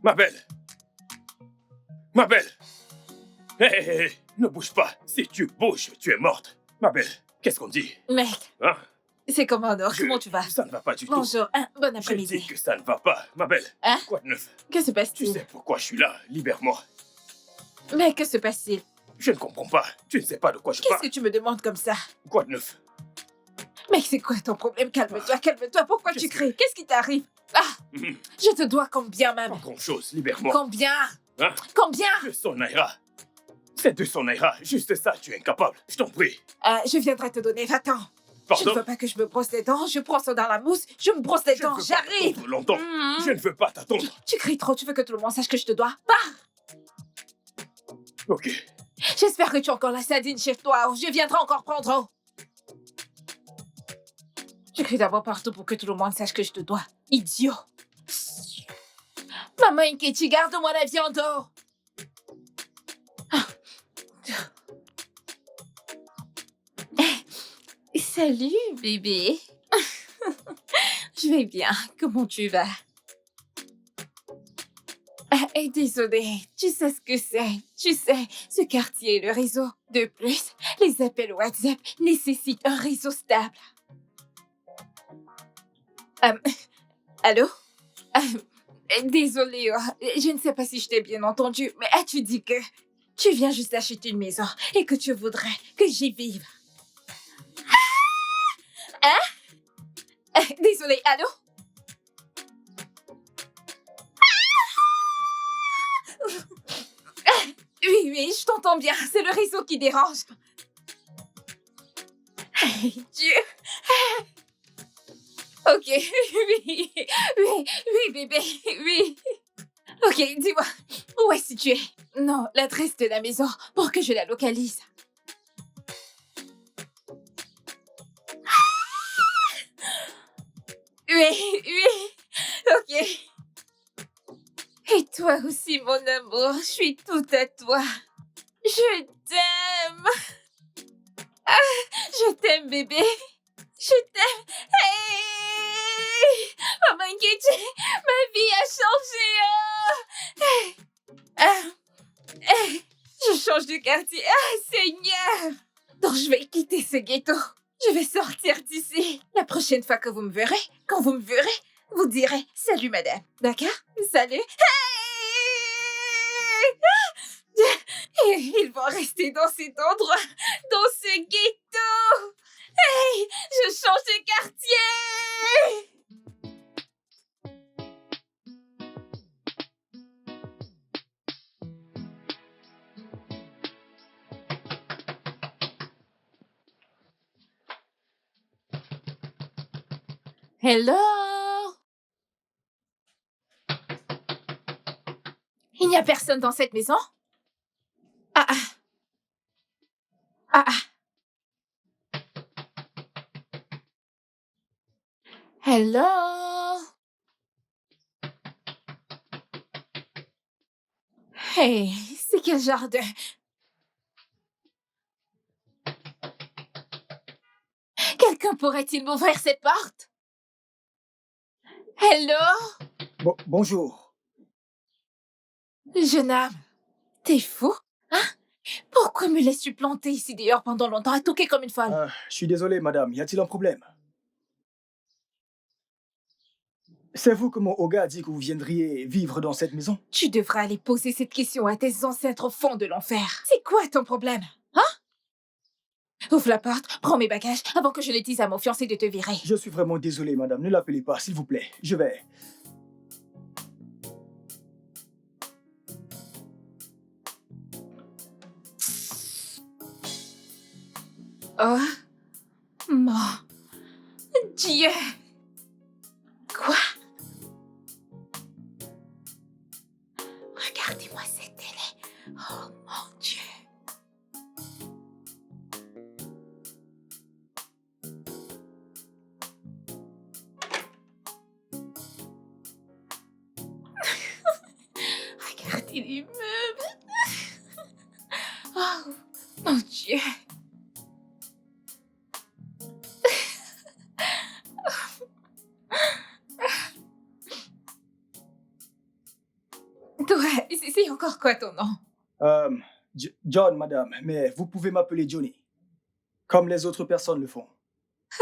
Ma belle! Ma belle! Hé, hé, hé, ne bouge pas. Si tu bouges, tu es morte. Ma belle, qu'est-ce qu'on dit? Mec, Hein? c'est Commandeur, comment tu vas? Ça ne va pas du tout. Bonjour, bon Je après-midi. dis que ça ne va pas. Ma belle, Hein? quoi de neuf? Que se Tu passe-t-il? sais pourquoi je suis là. Libère-moi. Mais que se passe-t-il? Je ne comprends pas. Tu ne sais pas de quoi je Qu'est-ce parle. que tu me demandes comme ça? Quoi de neuf? Mec, c'est quoi ton problème? Calme-toi, calme-toi. Pourquoi tu Qu'est-ce que- cries? Qu'est-ce qui t'arrive? Ah, Mhm. je te dois combien, Pas même? grand-chose. Libère-moi. Combien? Hein? Combien? 200 naira. C'est 200 naira. Juste ça, tu es incapable. Je t'en prie. Je viendrai te donner, va-t'en. Je Pardon? ne veux pas que je me brosse les dents, je prends ça dans la mousse, je me brosse les Je ne dents, veux pas j'arrive. t'attendre longtemps. Mhm. Je ne veux pas t'attendre. Tu cries trop, tu veux que tout le monde sache que je te dois? Pars! Ok. J'espère que tu as encore la sardine chez toi, ou je viendrai encore prendre. Je crie d'abord partout pour que tout le monde sache que je te dois. Idiot! Maman Inkechi, garde-moi la viande. Salut, bébé. Je vais bien. Comment tu vas? Désolée, tu sais ce que c'est. Tu sais, ce quartier et le réseau. De plus, les appels WhatsApp nécessitent un réseau stable. Allô? Désolée, je ne sais pas si je t'ai bien entendu, mais as-tu dit que tu viens juste acheter une maison et que tu voudrais que j'y vive? Hein? Désolée, allô? Oui, je t'entends bien. C'est le réseau qui dérange. Dieu. Ok, oui, bébé, oui. Ok, dis-moi, où est-ce que tu es? Non, l'adresse de la maison pour que je la localise. Oui, ok. Et toi aussi, mon amour, je suis tout à toi. Je t'aime. Ah, je t'aime, bébé. Je t'aime. Hey! Maman Nkechi, ma vie a changé. Je change de quartier. Seigneur. Donc, je vais quitter ce ghetto. Je vais sortir d'ici. La prochaine fois que vous me verrez, quand vous me verrez, vous direz « Salut, madame ». D'accord? Salut. Et ils vont rester dans cet endroit, dans ce ghetto. Hey, je change de quartier. Hello. Il n'y a personne dans cette maison? Hello? Hey, c'est quel genre de... Quelqu'un pourrait-il m'ouvrir cette porte? Hello? Bonjour. Jeune homme, t'es fou? Hein? Pourquoi me laisses-tu planter ici dehors pendant longtemps à toquer comme une folle? Je suis désolé, madame. Y a-t-il un problème? C'est vous que mon Oga a dit que vous viendriez vivre dans cette maison? Tu devras aller poser cette question à tes ancêtres au fond de l'enfer. C'est quoi ton problème? Hein? Ouvre la porte, prends mes bagages avant que je ne dise à mon fiancé de te virer. Je suis vraiment désolé, madame. Ne l'appelez pas, s'il vous plaît. Je vais... Oh mon Dieu! Quoi? Regardez-moi cette télé. Oh mon Dieu! Regardez les meubles. Oh mon Dieu! c'est encore quoi ton nom? John, madame, mais vous pouvez m'appeler Johnny, comme les autres personnes le font.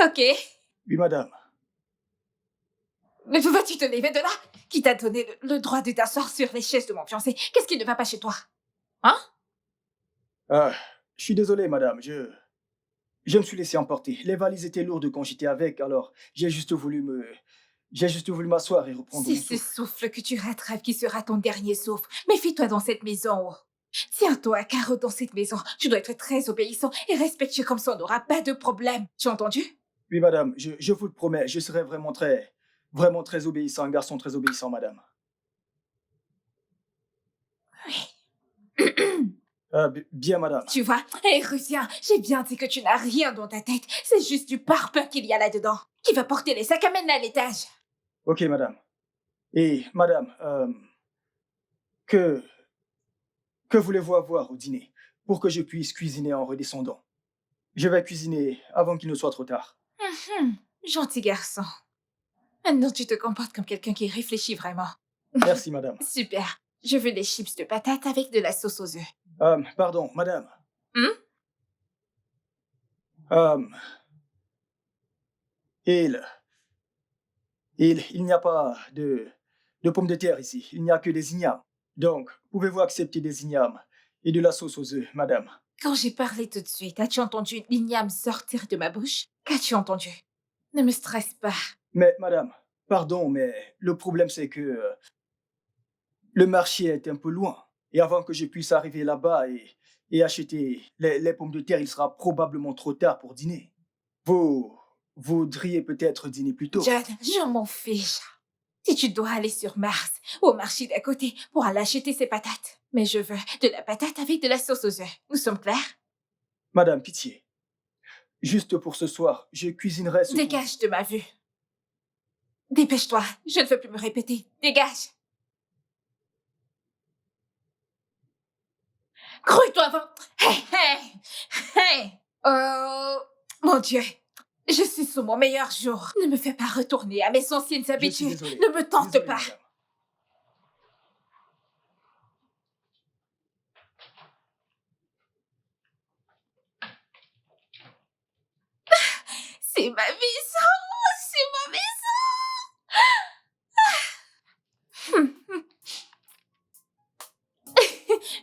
Ok. Oui, madame. Mais vas-tu te lever de là? Qui t'a donné le droit de t'asseoir sur les chaises de mon fiancé? Qu'est-ce qui ne va pas chez toi? Hein? Je suis désolé, madame, je me suis laissé emporter. Les valises étaient lourdes quand j'étais avec, alors j'ai juste voulu m'asseoir et reprendre C'est mon ce souffle. souffle que tu rattrapes qui sera ton dernier souffle. Méfie-toi dans cette maison. Tiens-toi à carreau dans cette maison. Tu dois être très obéissant et respectueux comme ça on n'aura pas de problème. Tu as entendu? Oui, madame, je vous le promets, je serai vraiment très obéissant, un garçon très obéissant, madame. Bien, madame. Tu vois? Hé, Rusien, j'ai bien dit que tu n'as rien dans ta tête. C'est juste du parpaing qu'il y a là-dedans. Qui va porter les sacs à main à l'étage? Ok, madame. Et, madame, que voulez-vous avoir au dîner pour que je puisse cuisiner en redescendant? Je vais cuisiner avant qu'il ne soit trop tard. Gentil garçon. Maintenant, tu te comportes comme quelqu'un qui réfléchit vraiment. Merci, madame. Super. Je veux des chips de patates avec de la sauce aux œufs. Pardon, madame. Hmm? Il n'y a pas de pommes de terre ici. Il n'y a que des ignames. Donc, pouvez-vous accepter des ignames et de la sauce aux œufs, madame? Quand j'ai parlé tout de suite, as-tu entendu l'igname sortir de ma bouche? Qu'as-tu entendu? Ne me stresse pas. Mais, madame, pardon, mais le problème c'est que le marché est un peu loin. Et avant que je puisse arriver là-bas et acheter les pommes de terre, il sera probablement trop tard pour dîner. Vous voudriez peut-être dîner plus tôt. John, je m'en fiche. Si tu dois aller sur Mars, au marché d'à côté, pour aller acheter ces patates. Mais je veux de la patate avec de la sauce aux œufs. Nous sommes clairs? Madame, pitié. Juste pour ce soir, je cuisinerai ce que... Dégage de ma vue. Dépêche-toi, je ne veux plus me répéter. Dégage. Grouille-toi avant. Hey, hey, hey. Oh, mon Dieu. Je suis sous mon meilleur jour. Ne me fais pas retourner à mes anciennes Je suis habitudes. désolé. Ne me tente Désolé, pas. madame. C'est ma maison. C'est ma maison.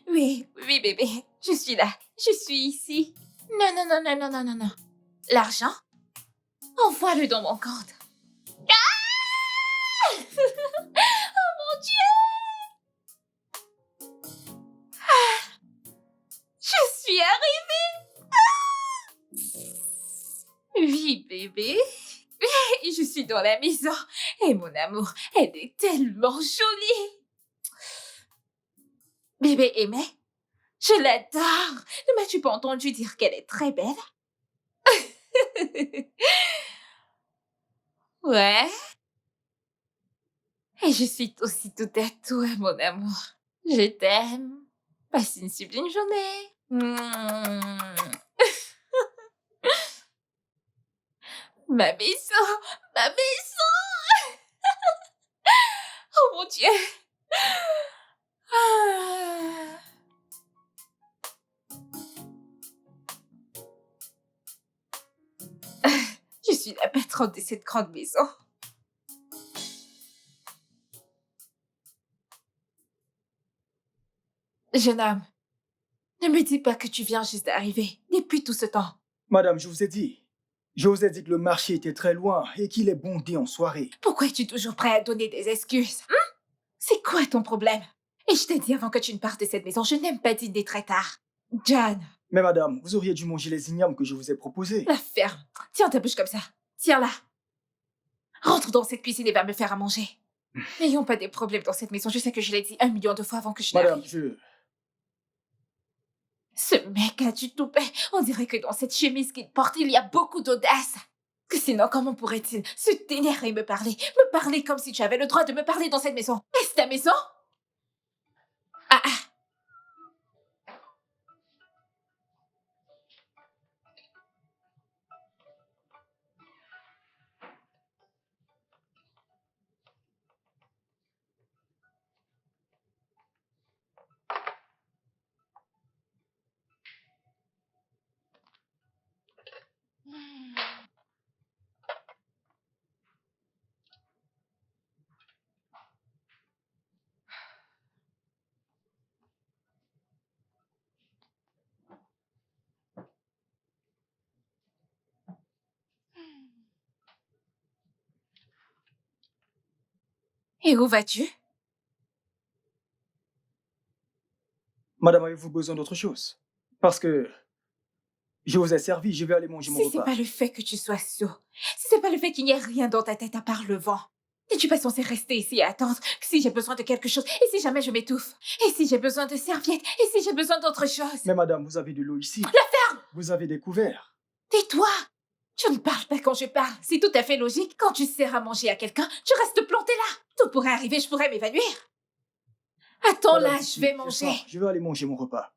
Oui, oui, bébé. Je suis là. Je suis ici. Non, non, non, non, non, non, non, non. L'argent? Envoie-le dans mon compte. Ah! Oh mon Dieu! Ah! Je suis arrivée! Ah! Oui, bébé. Je suis dans la maison. Et mon amour, elle est tellement jolie. Bébé aimé, je l'adore. Ne m'as-tu pas entendu dire qu'elle est très belle? Ouais. Et je suis aussi tout à toi, mon amour. Je t'aime. Passe une sublime journée. Ma maison, ma maison. Oh mon Dieu. Ah. Je suis la patronne de cette grande maison. Jeune homme, ne me dis pas que tu viens juste d'arriver depuis tout ce temps. Madame, je vous ai dit. Je vous ai dit que le marché était très loin et qu'il est bondé en soirée. Pourquoi es-tu toujours prêt à donner des excuses? C'est quoi ton problème? Et je t'ai dit avant que tu ne partes de cette maison, je n'aime pas dîner très tard. John, Mais madame, vous auriez dû manger les ignames que je vous ai proposés. la ferme. Tiens ta bouche comme ça. Tiens-la. Rentre dans cette cuisine et va me faire à manger. N'ayons pas des problèmes dans cette maison. Je sais que je l'ai dit 1 million de fois avant que je Madame, n'arrive. Ce mec a du toupet. On dirait que dans cette chemise qu'il porte, il y a beaucoup d'audace. Que sinon, comment pourrait-il se dénerver et me parler? Me parler comme si tu avais le droit de me parler dans cette maison. Est-ce ta maison? Ah ah. Et où vas-tu? Madame, avez-vous besoin d'autre chose? Parce que je vous ai servi, je vais aller manger mon Si c'est repas. pas le fait que tu sois sourd, si c'est pas le fait qu'il n'y ait rien dans ta tête à part le vent, n'es-tu pas censé rester ici et attendre que si j'ai besoin de quelque chose, et si jamais je m'étouffe, et si j'ai besoin de serviettes, et si j'ai besoin d'autre chose? Mais madame, vous avez de l'eau ici. La ferme! Vous avez des couverts. Tais-toi! Tu ne parles pas quand je parle. C'est tout à fait logique. Quand tu sers à manger à quelqu'un, tu restes planté là. Tout pourrait arriver, je pourrais m'évanouir. Attends Madame, là, si, je vais j'ai manger. faim. Je vais aller manger mon repas.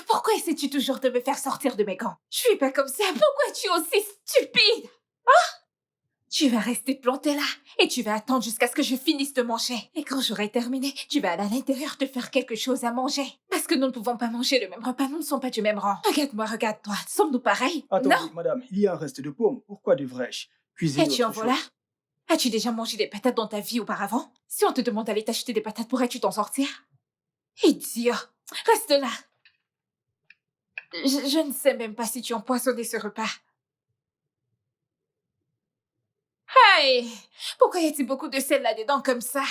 Pourquoi essaies-tu toujours de me faire sortir de mes gants? Je suis pas comme ça. Pourquoi es-tu aussi stupide? Tu vas rester planté là et tu vas attendre jusqu'à ce que je finisse de manger. Et quand j'aurai terminé, tu vas aller à l'intérieur te faire quelque chose à manger. Parce que nous ne pouvons pas manger le même repas, nous ne sommes pas du même rang. Regarde-moi, regarde-toi. Sommes-nous pareils? Attendez, Non. madame, il y a un reste de pommes. Pourquoi devrais-je cuisiner Et tu en autre voilà? chose? As-tu déjà mangé des patates dans ta vie auparavant? Si on te demande d'aller t'acheter des patates, pourrais-tu t'en sortir? Idiot! Reste là! Je ne sais même pas si tu as empoisonné ce repas. Hey! Pourquoi y a-t-il beaucoup de sel là-dedans comme ça?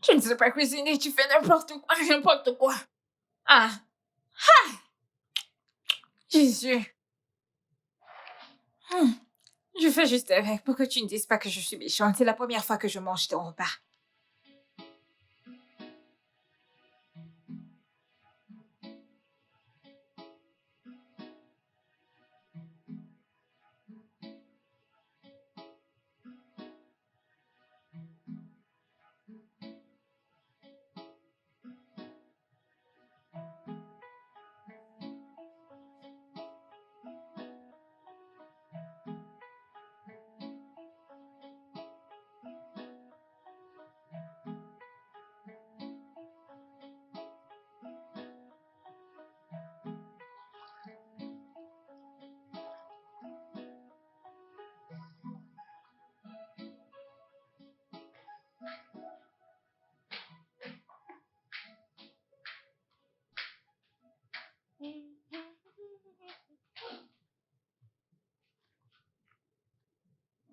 Tu ne sais pas cuisiner, tu fais n'importe quoi. Ah! Ah! Jésus! Je fais juste avec pour que tu ne dises pas que je suis méchante. C'est la première fois que je mange ton repas.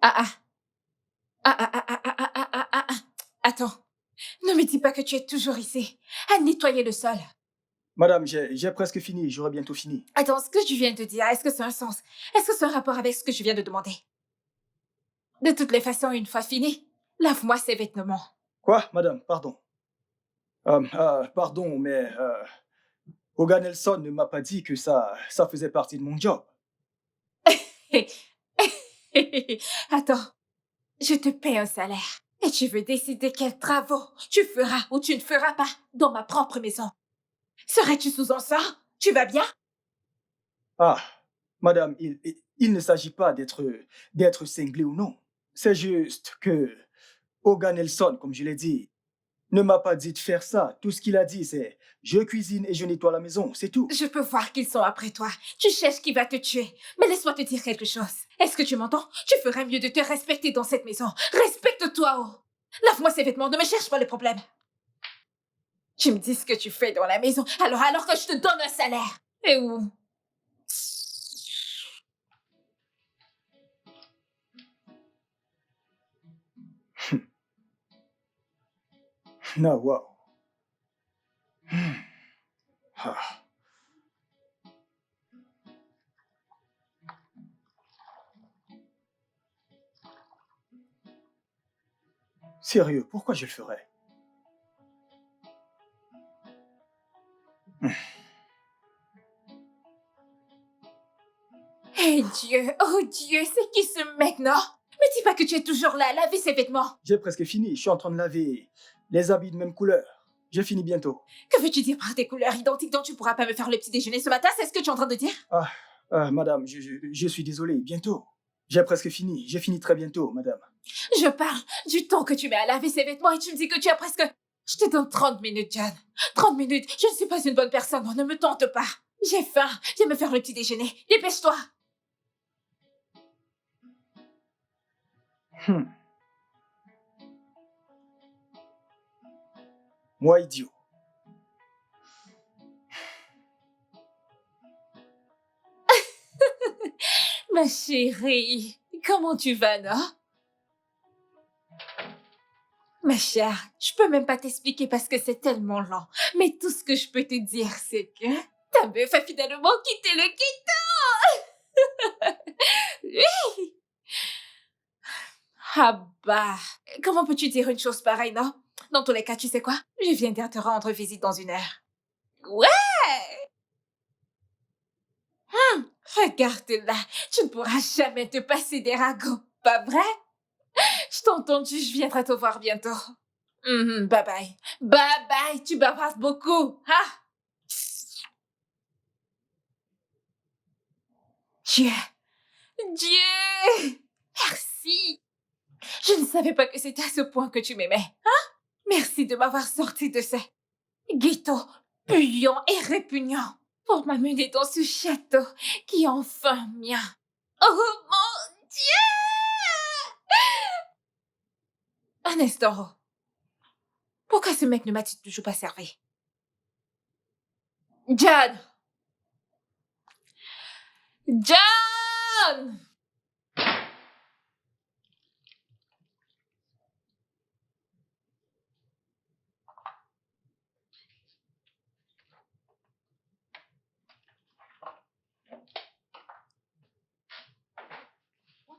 Ah ah! Ah ah ah ah ah ah ah ah ah ah! Attends! Ne me dis pas que tu es toujours ici, à nettoyer le sol. Madame, j'ai presque fini. J'aurai bientôt fini. Attends, ce que tu viens de dire, est-ce que ça a un sens? Est-ce que c'est un rapport avec ce que je viens de demander? De toutes les façons, une fois fini, lave-moi ces vêtements. Quoi, madame? Pardon. Pardon, mais Hogan Nelson ne m'a pas dit que ça faisait partie de mon job. Attends, je te paie un salaire. Et tu veux décider quels travaux tu feras ou tu ne feras pas dans ma propre maison. Serais-tu sous encens? Tu vas bien? Ah, madame, il ne s'agit pas d'être cinglé ou non. C'est juste que Hogan Nelson, comme je l'ai dit, ne m'a pas dit de faire ça. Tout ce qu'il a dit, c'est je cuisine et je nettoie la maison, c'est tout. Je peux voir qu'ils sont après toi. Tu cherches qui va te tuer. Mais laisse-moi te dire quelque chose. Est-ce que tu m'entends? Tu ferais mieux de te respecter dans cette maison. Respecte-toi, oh! Lave-moi ces vêtements, ne me cherche pas le problème. Tu me dis ce que tu fais dans la maison, alors que je te donne un salaire. Et où? Ah, wow. Ah. Sérieux, pourquoi je le ferais? Eh Dieu, oh Dieu, c'est qui ce mec, non? Me dis pas que tu es toujours là à laver ses vêtements. J'ai presque fini. Je suis en train de laver les habits de même couleur. Je finis bientôt. Que veux-tu dire par des couleurs identiques dont tu pourras pas me faire le petit déjeuner ce matin? C'est ce que tu es en train de dire? Madame, je suis désolé. Bientôt. J'ai presque fini. J'ai fini très bientôt, madame. Je parle du temps que tu mets à laver ses vêtements et tu me dis que tu as presque... Je te donne 30 minutes, John. 30 minutes. Je ne suis pas une bonne personne, non, ne me tente pas. J'ai faim. Viens me faire le petit déjeuner. Dépêche-toi. Moi, idiot. Ma chérie, Comment tu vas, non? Ma chère, je peux même pas t'expliquer parce que c'est tellement lent. Mais tout ce que je peux te dire, c'est que ta meuf a finalement quitté le ghetto. Oui. Ah bah, comment peux-tu dire une chose pareille, non? Dans tous les cas, tu sais quoi? Je viendrai te rendre visite dans 1 heure. Ouais! Regarde là, tu ne pourras jamais te passer des ragots, pas vrai? Je t'ai entendu, je viendrai te voir bientôt. Bye bye. Bye bye, tu bavardes beaucoup. Ah! Dieu! Dieu! Merci! Je ne savais pas que c'était à ce point que tu m'aimais. Hein? Merci de m'avoir sorti de ce ghetto puant et répugnant pour m'amener dans ce château qui est enfin mien. Oh mon Dieu! Un instant. Pourquoi ce mec ne m'a-t-il toujours pas servi? John! John!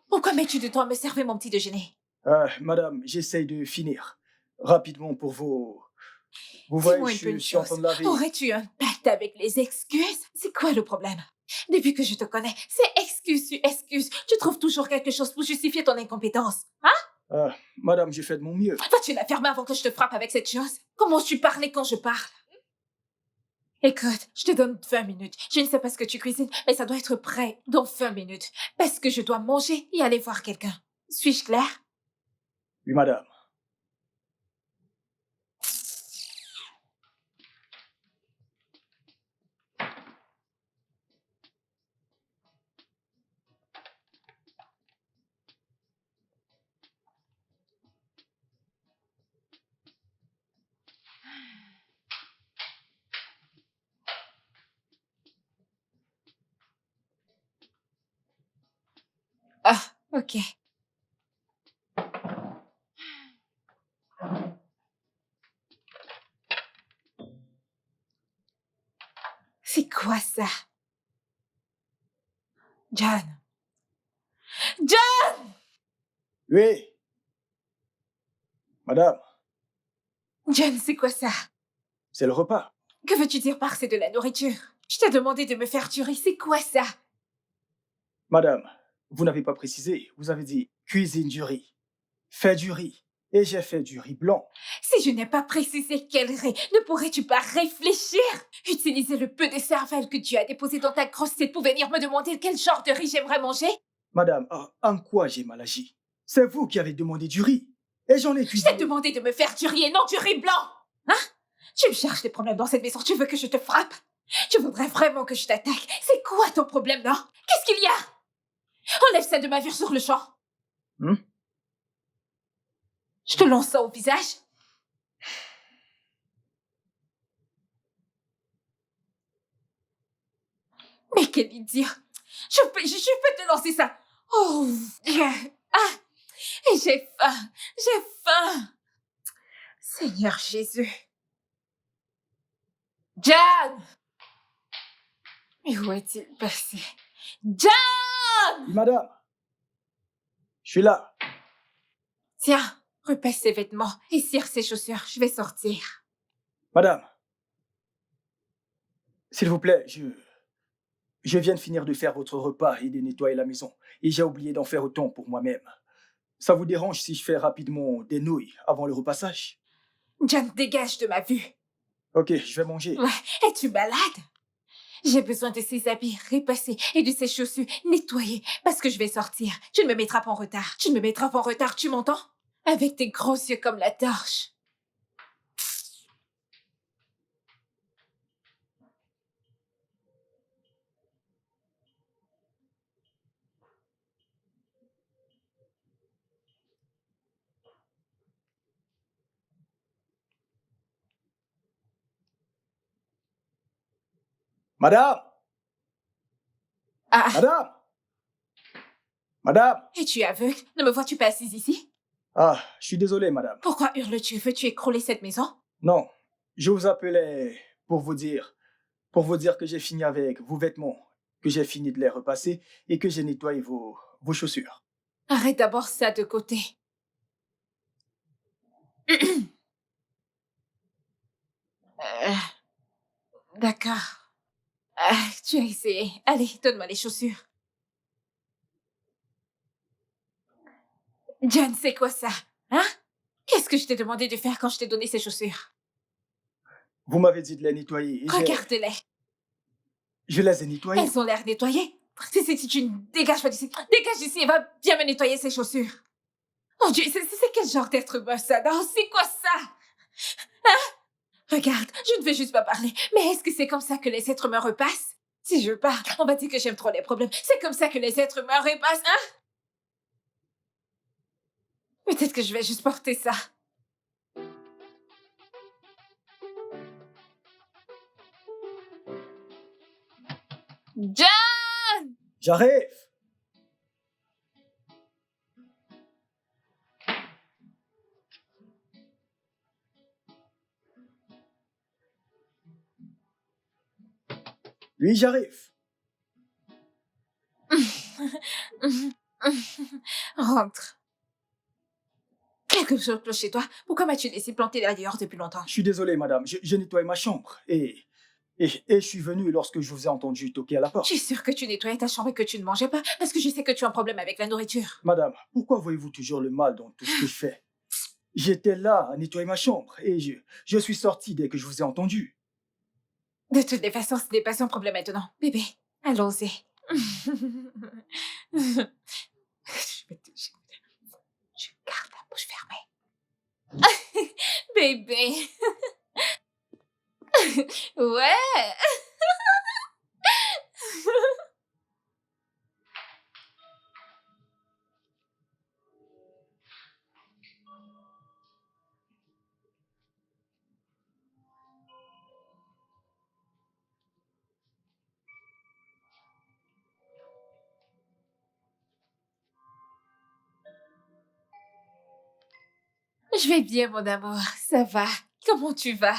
Pourquoi mets-tu du temps à me servir mon petit déjeuner? Madame, j'essaye de finir. Rapidement pour vos... Vous Dis-moi voyez, une je bonne suis en train chose. de laver. Aurais-tu un pacte avec les excuses? C'est quoi le problème? Depuis que je te connais, c'est excuse sur excuse. Tu trouves toujours quelque chose pour justifier ton incompétence. Hein? Madame, j'ai fait de mon mieux. Vas-tu la fermer avant que je te frappe avec cette chose? Comment tu parlais quand je parle? Écoute, je te donne 20 minutes. Je ne sais pas ce que tu cuisines, mais ça doit être prêt dans 20 minutes. Parce que je dois manger et aller voir quelqu'un. Suis-je claire? Oui, madame. Ah, ok. C'est quoi ça? John. John! Oui. Madame, John, c'est quoi ça? c'est le repas. Que veux-tu dire par c'est de la nourriture? Je t'ai demandé de me faire du riz, c'est quoi ça? Madame, vous n'avez pas précisé. Vous avez dit cuisine du riz. Fais du riz. Et j'ai fait du riz blanc. Si je n'ai pas précisé quel riz, ne pourrais-tu pas réfléchir? Utiliser le peu de cervelle que tu as déposé dans ta grosse tête pour venir me demander quel genre de riz j'aimerais manger? Madame, en quoi j'ai mal agi? C'est vous qui avez demandé du riz. Et j'en ai Je t'ai cuisiné. demandé de me faire du riz et non du riz blanc! Hein? Tu me cherches des problèmes dans cette maison, tu veux que je te frappe? Tu voudrais vraiment que je t'attaque? C'est quoi ton problème, non? Qu'est-ce qu'il y a? Enlève ça de ma vue sur le champ. Je te lance ça au visage. Mais quel idiot! Je peux te lancer ça! Oh! Ah! Et j'ai faim! J'ai faim! Seigneur Jésus! John! Mais où est-il passé? John! Oui, madame. Je suis là. Tiens, repasse ses vêtements et cire ses chaussures. Je vais sortir. Madame. S'il vous plaît, je viens de finir de faire votre repas et de nettoyer la maison. Et j'ai oublié d'en faire autant pour moi-même. Ça vous dérange si je fais rapidement des nouilles avant le repassage? John, dégage de ma vue. Ok, je vais manger. Ouais, es-tu malade? J'ai besoin de ces habits repassés et de ces chaussures nettoyées parce que je vais sortir. Tu ne me mettras pas en retard. Tu ne me mettras pas en retard, tu m'entends? Avec tes gros yeux comme la torche. Madame! Ah, Madame! Madame! Et tu es aveugle? Ne me vois-tu pas assise ici? Ah, je suis désolé, madame. Pourquoi hurles-tu? Veux-tu écrouler cette maison? Non, je vous appelais pour vous dire que j'ai fini avec vos vêtements, que j'ai fini de les repasser et que j'ai nettoyé vos chaussures. Arrête d'abord ça de côté. Euh, D'accord. Tu as essayé. Allez, donne-moi les chaussures. John, c'est quoi ça? Hein? Qu'est-ce que je t'ai demandé de faire quand je t'ai donné ces chaussures? Vous m'avez dit de les nettoyer et Regarde-les. je les ai nettoyées. Elles ont l'air nettoyées. Si tu ne dégages pas d'ici, dégage d'ici et va bien me nettoyer ces chaussures. Oh Dieu, c'est quel genre d'être humain ça? Non, c'est quoi ça? Hein? Regarde, je ne veux juste pas parler. Mais est-ce que c'est comme ça que les êtres humains repassent? Si je parle, on va dire que j'aime trop les problèmes. C'est comme ça que les êtres humains repassent, hein? Peut-être que je vais juste porter ça. John! J'arrive! Oui, j'arrive. Rentre. Quelque chose cloche chez toi. Pourquoi m'as-tu laissé planter là dehors depuis longtemps? Je suis désolé, madame. Je nettoie ma chambre et je suis venu lorsque je vous ai entendu toquer à la Je porte. suis sûre que tu nettoyais ta chambre et que tu ne mangeais pas, parce que je sais que tu as un problème avec la nourriture. Madame, pourquoi voyez-vous toujours le mal dans tout ce que je fais? J'étais là à nettoyer ma chambre et je suis sorti dès que je vous ai entendu. De toutes les façons, ce n'est pas son problème maintenant. Bébé, allons-y. Je vais te... Je garde la bouche fermée. Bébé. Ouais. Je vais bien, mon amour. Ça va. Comment tu vas?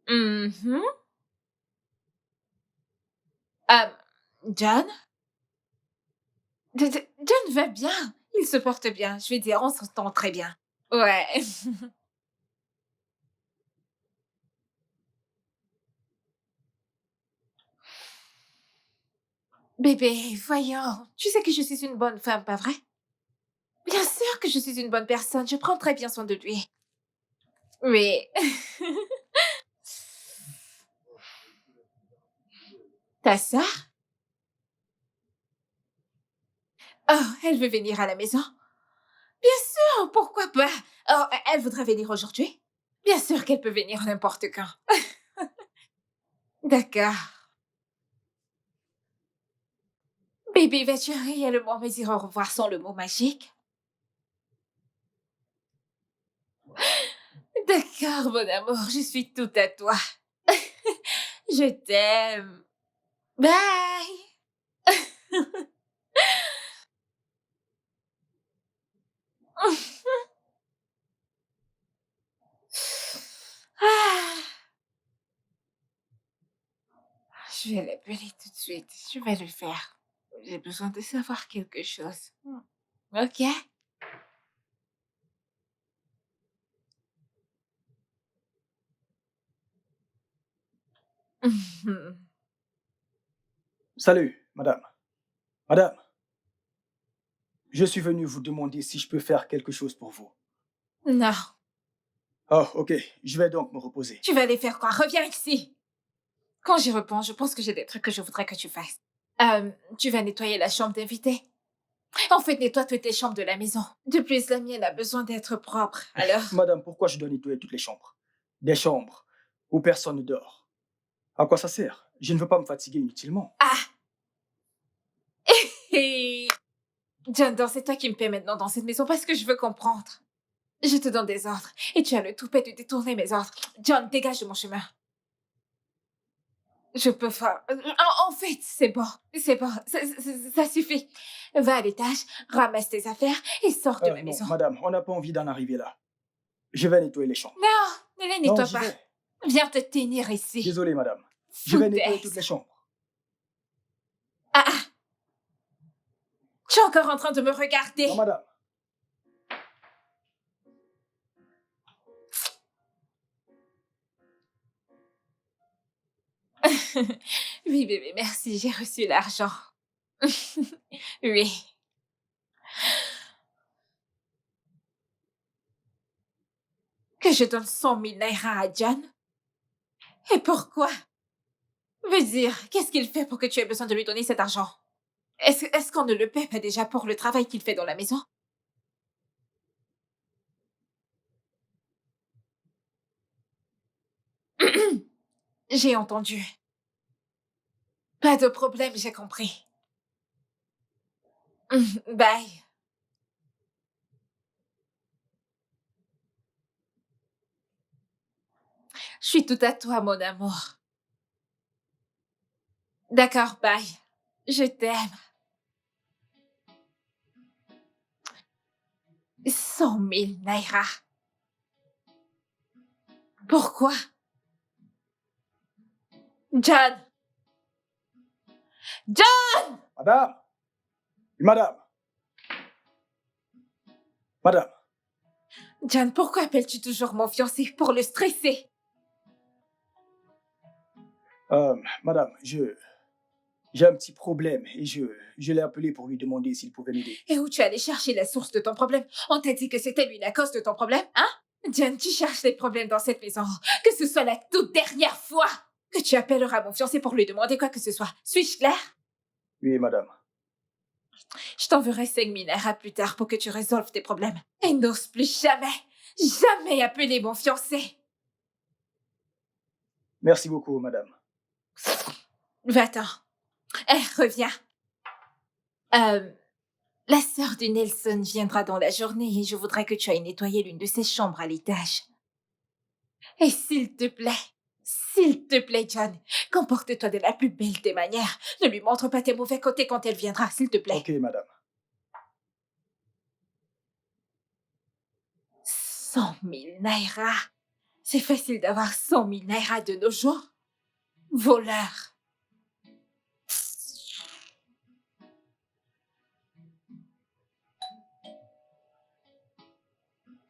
Mhm. John? John va bien. Il se porte bien. Je vais dire, on s'entend très bien. Ouais. Bébé, voyons. Tu sais que je suis une bonne femme, pas vrai? Bien sûr que je suis une bonne personne. Je prends très bien soin de lui. Oui. Ta sœur? Oh, elle veut venir à la maison? Bien sûr, pourquoi pas? Oh, elle voudrait venir aujourd'hui? Bien sûr qu'elle peut venir n'importe quand. D'accord. Bébé, vas-tu réellement me dire au revoir sans le mot magique? D'accord, mon amour, je suis tout à toi. Je t'aime. Bye! Ah, je vais l'appeler tout de suite. Je vais le faire. J'ai besoin de savoir quelque chose. Ok? Salut, madame. Madame, je suis venu vous demander si je peux faire quelque chose pour vous. Non. Oh, ok. Je vais donc me reposer. Tu vas aller faire quoi? Reviens ici. Quand j'y repense, je pense que j'ai des trucs que je voudrais que tu fasses. Tu vas nettoyer la chambre d'invité. En fait, nettoie toutes les chambres de la maison. De plus, la mienne a besoin d'être propre. Alors... Madame, pourquoi je dois nettoyer toutes les chambres? Des chambres où personne ne dort. À quoi ça sert? Je ne veux pas me fatiguer inutilement. Ah! Et... John, c'est toi qui me paie maintenant dans cette maison parce que je veux comprendre. Je te donne des ordres et tu as le toupet de détourner mes ordres. John, dégage de mon chemin. Je peux faire... En fait, c'est bon. C'est bon. Ça suffit. Va à l'étage, ramasse tes affaires et sors de ma Non, maison. madame, on n'a pas envie d'en arriver là. Je vais nettoyer les chambres. Non, ne les Non, nettoie j'y pas. vais. Viens te tenir ici. Désolé, madame. Je vais nettoyer Foutaise. toutes les chambres. Ah, ah. Tu es encore en train de me regarder. Non, madame. Oui, bébé, merci, j'ai reçu l'argent. Oui. Que je donne 100 000 naira à John? Et pourquoi? Veux dire, qu'est-ce qu'il fait pour que tu aies besoin de lui donner cet argent? Est-ce qu'on ne le paie pas déjà pour le travail qu'il fait dans la maison? J'ai entendu. Pas de problème, j'ai compris. Bye. Je suis tout à toi, mon amour. D'accord, bye. Je t'aime. 100 000 naira. Pourquoi? John! John! Madame. Madame. Madame. John, pourquoi appelles-tu toujours mon fiancé pour le stresser? Madame, j'ai un petit problème et je l'ai appelé pour lui demander s'il pouvait m'aider. Et où tu es allé chercher la source de ton problème? On t'a dit que c'était lui la cause de ton problème, hein? John, tu cherches des problèmes dans cette maison. Que ce soit la toute dernière fois que tu appelleras mon fiancé pour lui demander quoi que ce soit. Suis-je clair? Oui, madame. Je t'enverrai 5 000 naira plus tard pour que tu résolves tes problèmes. Et n'ose plus jamais appeler mon fiancé. Merci beaucoup, madame. Va-t'en. Reviens. La sœur de Nelson viendra dans la journée et je voudrais que tu ailles nettoyer l'une de ses chambres à l'étage. Et s'il te plaît, John, comporte-toi de la plus belle des manières. Ne lui montre pas tes mauvais côtés quand elle viendra, s'il te plaît. Ok, madame. 100 000 naira. C'est facile d'avoir 100 000 naira de nos jours. Voleur.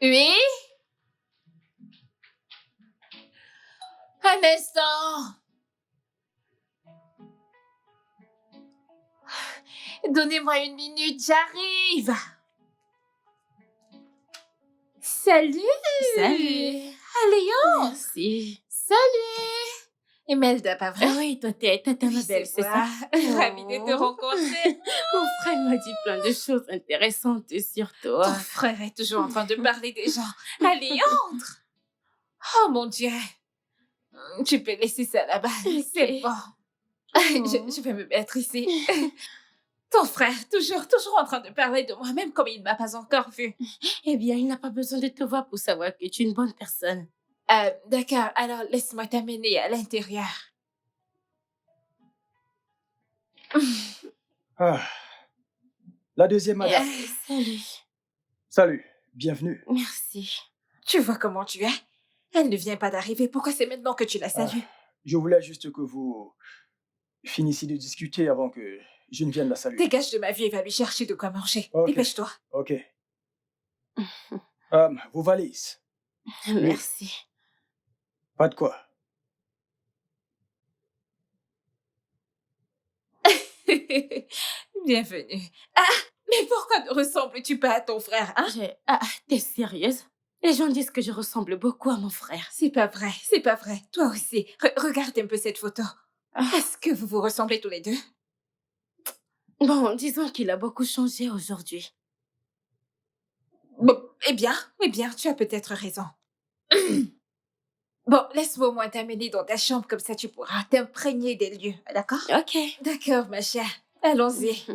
Oui? Un instant. Donnez-moi une minute, j'arrive. Salut. Salut. Alléon. Merci. Salut. Imelda, pas vrai? Ah oui, toi, t'es ta Oui, belle, c'est ça? Ravie de te rencontrer. Mon frère m'a dit plein de choses intéressantes sur Ton toi. frère est toujours en train de parler des gens. Allez, entre. Oh mon Dieu. Tu peux laisser ça là-bas. Ok. C'est bon. Je vais me mettre ici. Ton frère, toujours en train de parler de moi, même comme il ne m'a pas encore vue. Eh bien, il n'a pas besoin de te voir pour savoir que tu es une bonne personne. D'accord, alors laisse-moi t'amener à l'intérieur. Ah. La deuxième, madame. Salut. Salut. Bienvenue. Merci. Tu vois comment tu es? Elle ne vient pas d'arriver. Pourquoi c'est maintenant que tu la salues? Je voulais juste que vous finissiez de discuter avant que je ne vienne la saluer. Dégage de ma vie et va lui chercher de quoi manger. Ok. Dépêche-toi. Ok. Vos valises. Merci. Pas de quoi. Bienvenue. Ah, mais pourquoi ne ressembles-tu pas à ton frère, hein? T'es sérieuse? Les gens disent que je ressemble beaucoup à mon frère. C'est pas vrai. Toi aussi. Regarde un peu cette photo. Est-ce que vous vous ressemblez tous les deux? Bon, disons qu'il a beaucoup changé aujourd'hui. Bon, eh bien, tu as peut-être raison. Bon, laisse-moi au moins t'amener dans ta chambre, comme ça tu pourras t'imprégner des lieux, d'accord? Ok. D'accord, ma chère. Allons-y.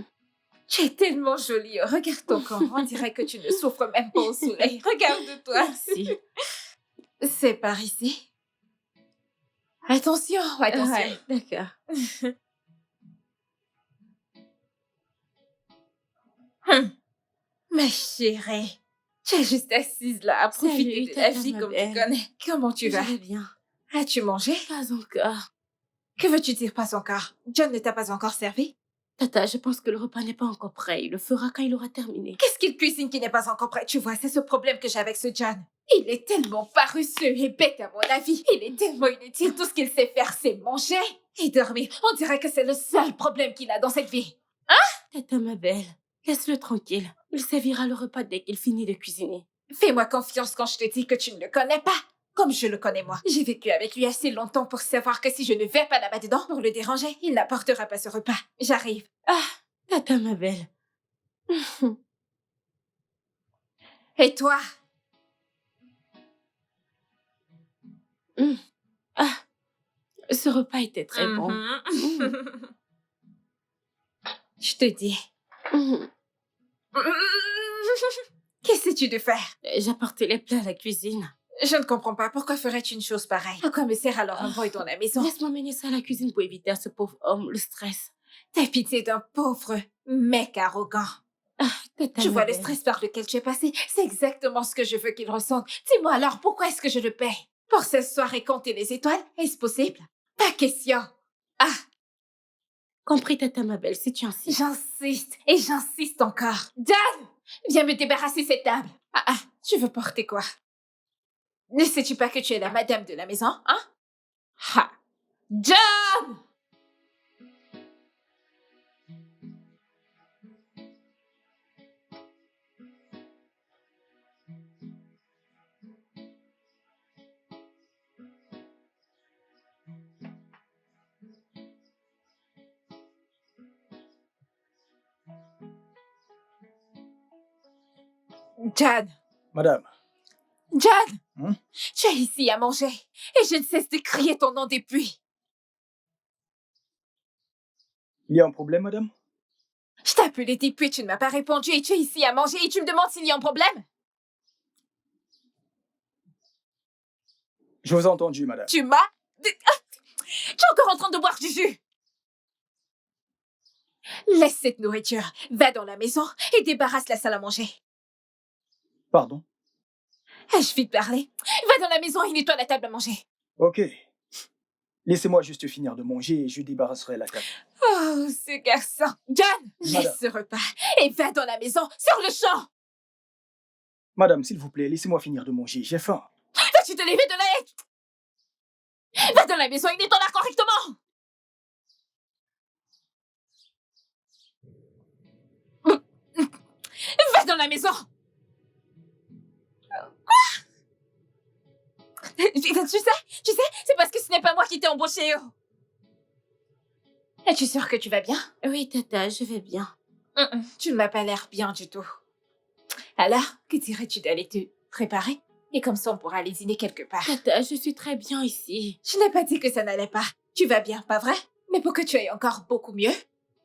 Tu es tellement jolie. Regarde ton corps. On dirait que tu ne souffres même pas au soleil. Regarde-toi. Merci. C'est par ici. Attention, attention. Ouais, d'accord. Ma chérie, tu es juste assise là à profiter Salut, de la tata, vie ma comme tu belle. connais. Comment tu Je vas? vais bien. As-tu mangé? Pas encore. Que veux-tu dire pas encore? John ne t'a pas encore servi? Tata, je pense que le repas n'est pas encore prêt. Il le fera quand il aura terminé. Qu'est-ce qu'il cuisine qui n'est pas encore prêt? Tu vois, c'est ce problème que j'ai avec ce John. Il est tellement paresseux et bête à mon avis. Il est tellement inutile. Tout ce qu'il sait faire, c'est manger et dormir. On dirait que c'est le seul problème qu'il a dans cette vie. Tata, ma belle, laisse-le tranquille. Il servira le repas dès qu'il finit de cuisiner. Fais-moi confiance quand je te dis que tu ne le connais pas. Comme je le connais moi. J'ai vécu avec lui assez longtemps pour savoir que si je ne vais pas là-bas dedans pour le déranger, il n'apportera pas ce repas. J'arrive. Tata, ma belle. Et toi? Ce repas était très bon. Mhm. Je te dis. Mhm. Qu'essaies-tu de faire? J'ai apporté les plats à la cuisine. Je ne comprends pas. Pourquoi ferais-tu une chose pareille? À quoi me sert alors un boy dans la maison? Laisse-moi mener ça à la cuisine pour éviter à ce pauvre homme le stress. T'as pitié d'un pauvre mec arrogant. Tata, Tu ma vois le belle. stress par lequel tu es passé? C'est exactement ce que je veux qu'il ressente. Dis-moi alors, pourquoi est-ce que je le paie? Pour ce soir et compter les étoiles? Est-ce possible? Pas question. Compris, tata, ma belle, si tu insistes. J'insiste et j'insiste encore. John! Viens me débarrasser cette table. Tu veux porter quoi? Ne sais-tu pas que tu es la madame de la maison, hein? John! John! Madame, John! Hmm? Tu es ici à manger et je ne cesse de crier ton nom depuis. il y a un problème, madame? Je t'ai appelé depuis, tu ne m'as pas répondu et tu es ici à manger et tu me demandes s'il y a un problème? Je vous ai entendu, madame. Tu m'as... Tu es encore en train de boire du jus. Laisse cette nourriture, va dans la maison et débarrasse la salle à manger. Pardon? Ai-je vite parlé? Va dans la maison et nettoie la table à manger. Ok. Laissez-moi juste finir de manger et je débarrasserai la table. Oh, ce garçon. John, Madame. laisse ce repas et va dans la maison, sur le champ. Madame, s'il vous plaît, laissez-moi finir de manger. J'ai faim. Vas-tu te lever de la... Va dans la maison et nettoie-la correctement. Va dans la maison. Tu sais, c'est parce que ce n'est pas moi qui t'ai embauché. Es-tu sûre que tu vas bien? Oui, tata, je vais bien. Tu ne m'as pas l'air bien du tout. Alors, que dirais-tu d'aller te préparer? Et comme ça, on pourra aller dîner quelque part. Tata, je suis très bien ici. Je n'ai pas dit que ça n'allait pas. Tu vas bien, pas vrai? Mais pour que tu ailles encore beaucoup mieux,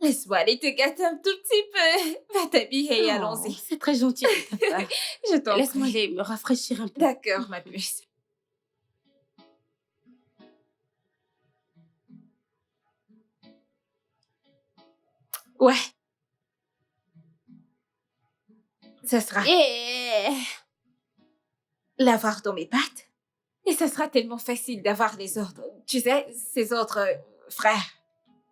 laisse-moi aller te gâter un tout petit peu. Va t'habiller et Oh, allons-y. C'est très gentil de ta part. Je t'en Laisse-moi prie. aller me rafraîchir un peu. D'accord, ma puce. Ouais. Ça sera l'avoir dans mes pattes. Et ça sera tellement facile d'avoir les autres. Tu sais, ces autres frères.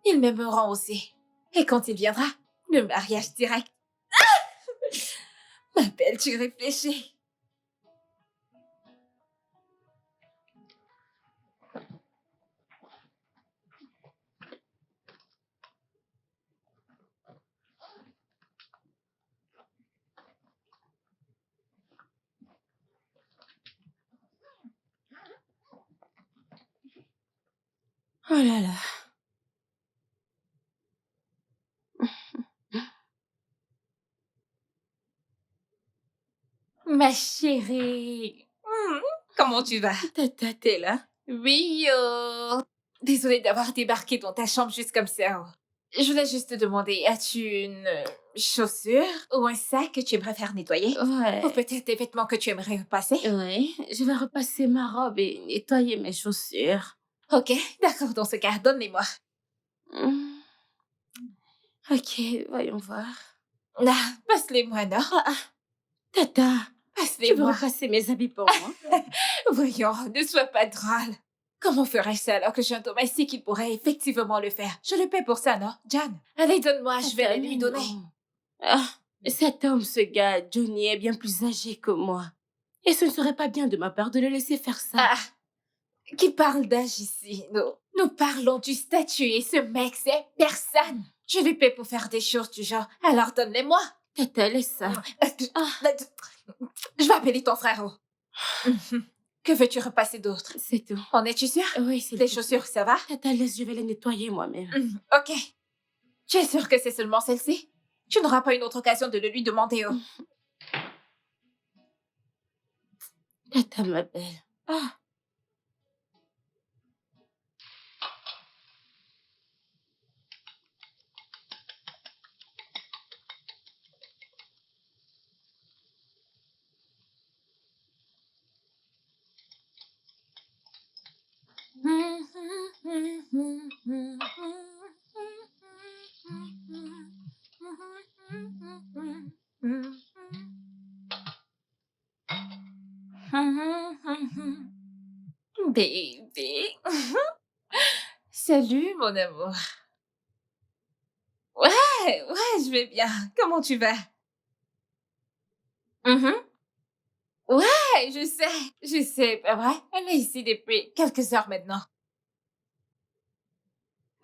Ils m'aimeront aussi. Et quand il viendra, le mariage direct. Ma belle, tu réfléchis. Oh là là. Ma chérie. Comment tu vas? Tata, t'es là? Oui, désolée d'avoir débarqué dans ta chambre juste comme ça. Je voulais juste te demander, as-tu une chaussure ou un sac que tu aimerais faire nettoyer? Ouais. Ou peut-être des vêtements que tu aimerais repasser? Oui, je vais repasser ma robe et nettoyer mes chaussures. Ok, d'accord, dans ce cas, donne-les-moi. Hmm. Ok, voyons voir. Ah, passe-les-moi, non? Tata, tu veux Passe-les-moi. repasser mes habits pour moi? Voyons, ne sois pas drôle. Comment ferais-je ça alors que j'ai un domestique qui pourrait effectivement le faire? Je le paie pour ça, non? John, allez, donne-moi, je vais Tata, les lui mais donner. non. Ah, cet homme, ce gars, Johnny, est bien plus âgé que moi. Et ce ne serait pas bien de ma part de le laisser faire ça. Ah, qui parle d'âge ici? Nous parlons du statut et ce mec, c'est personne. Je lui paie pour faire des choses du genre, alors donne-les-moi. Tata, laisse ça. Je vais appeler ton frère. Que veux-tu repasser d'autre? C'est tout. En es-tu sûr? Oui, c'est Les chaussures, ça va? Tata, laisse, je vais les nettoyer moi-même. Ok. Tu es sûr que c'est seulement celle-ci? Tu n'auras pas une autre occasion de le lui demander. Tata, ma belle. Ah. Bébé. Salut, mon amour. Ouais, je vais bien. Comment tu vas? Ouais, je sais, pas vrai? Elle est ici depuis quelques heures maintenant.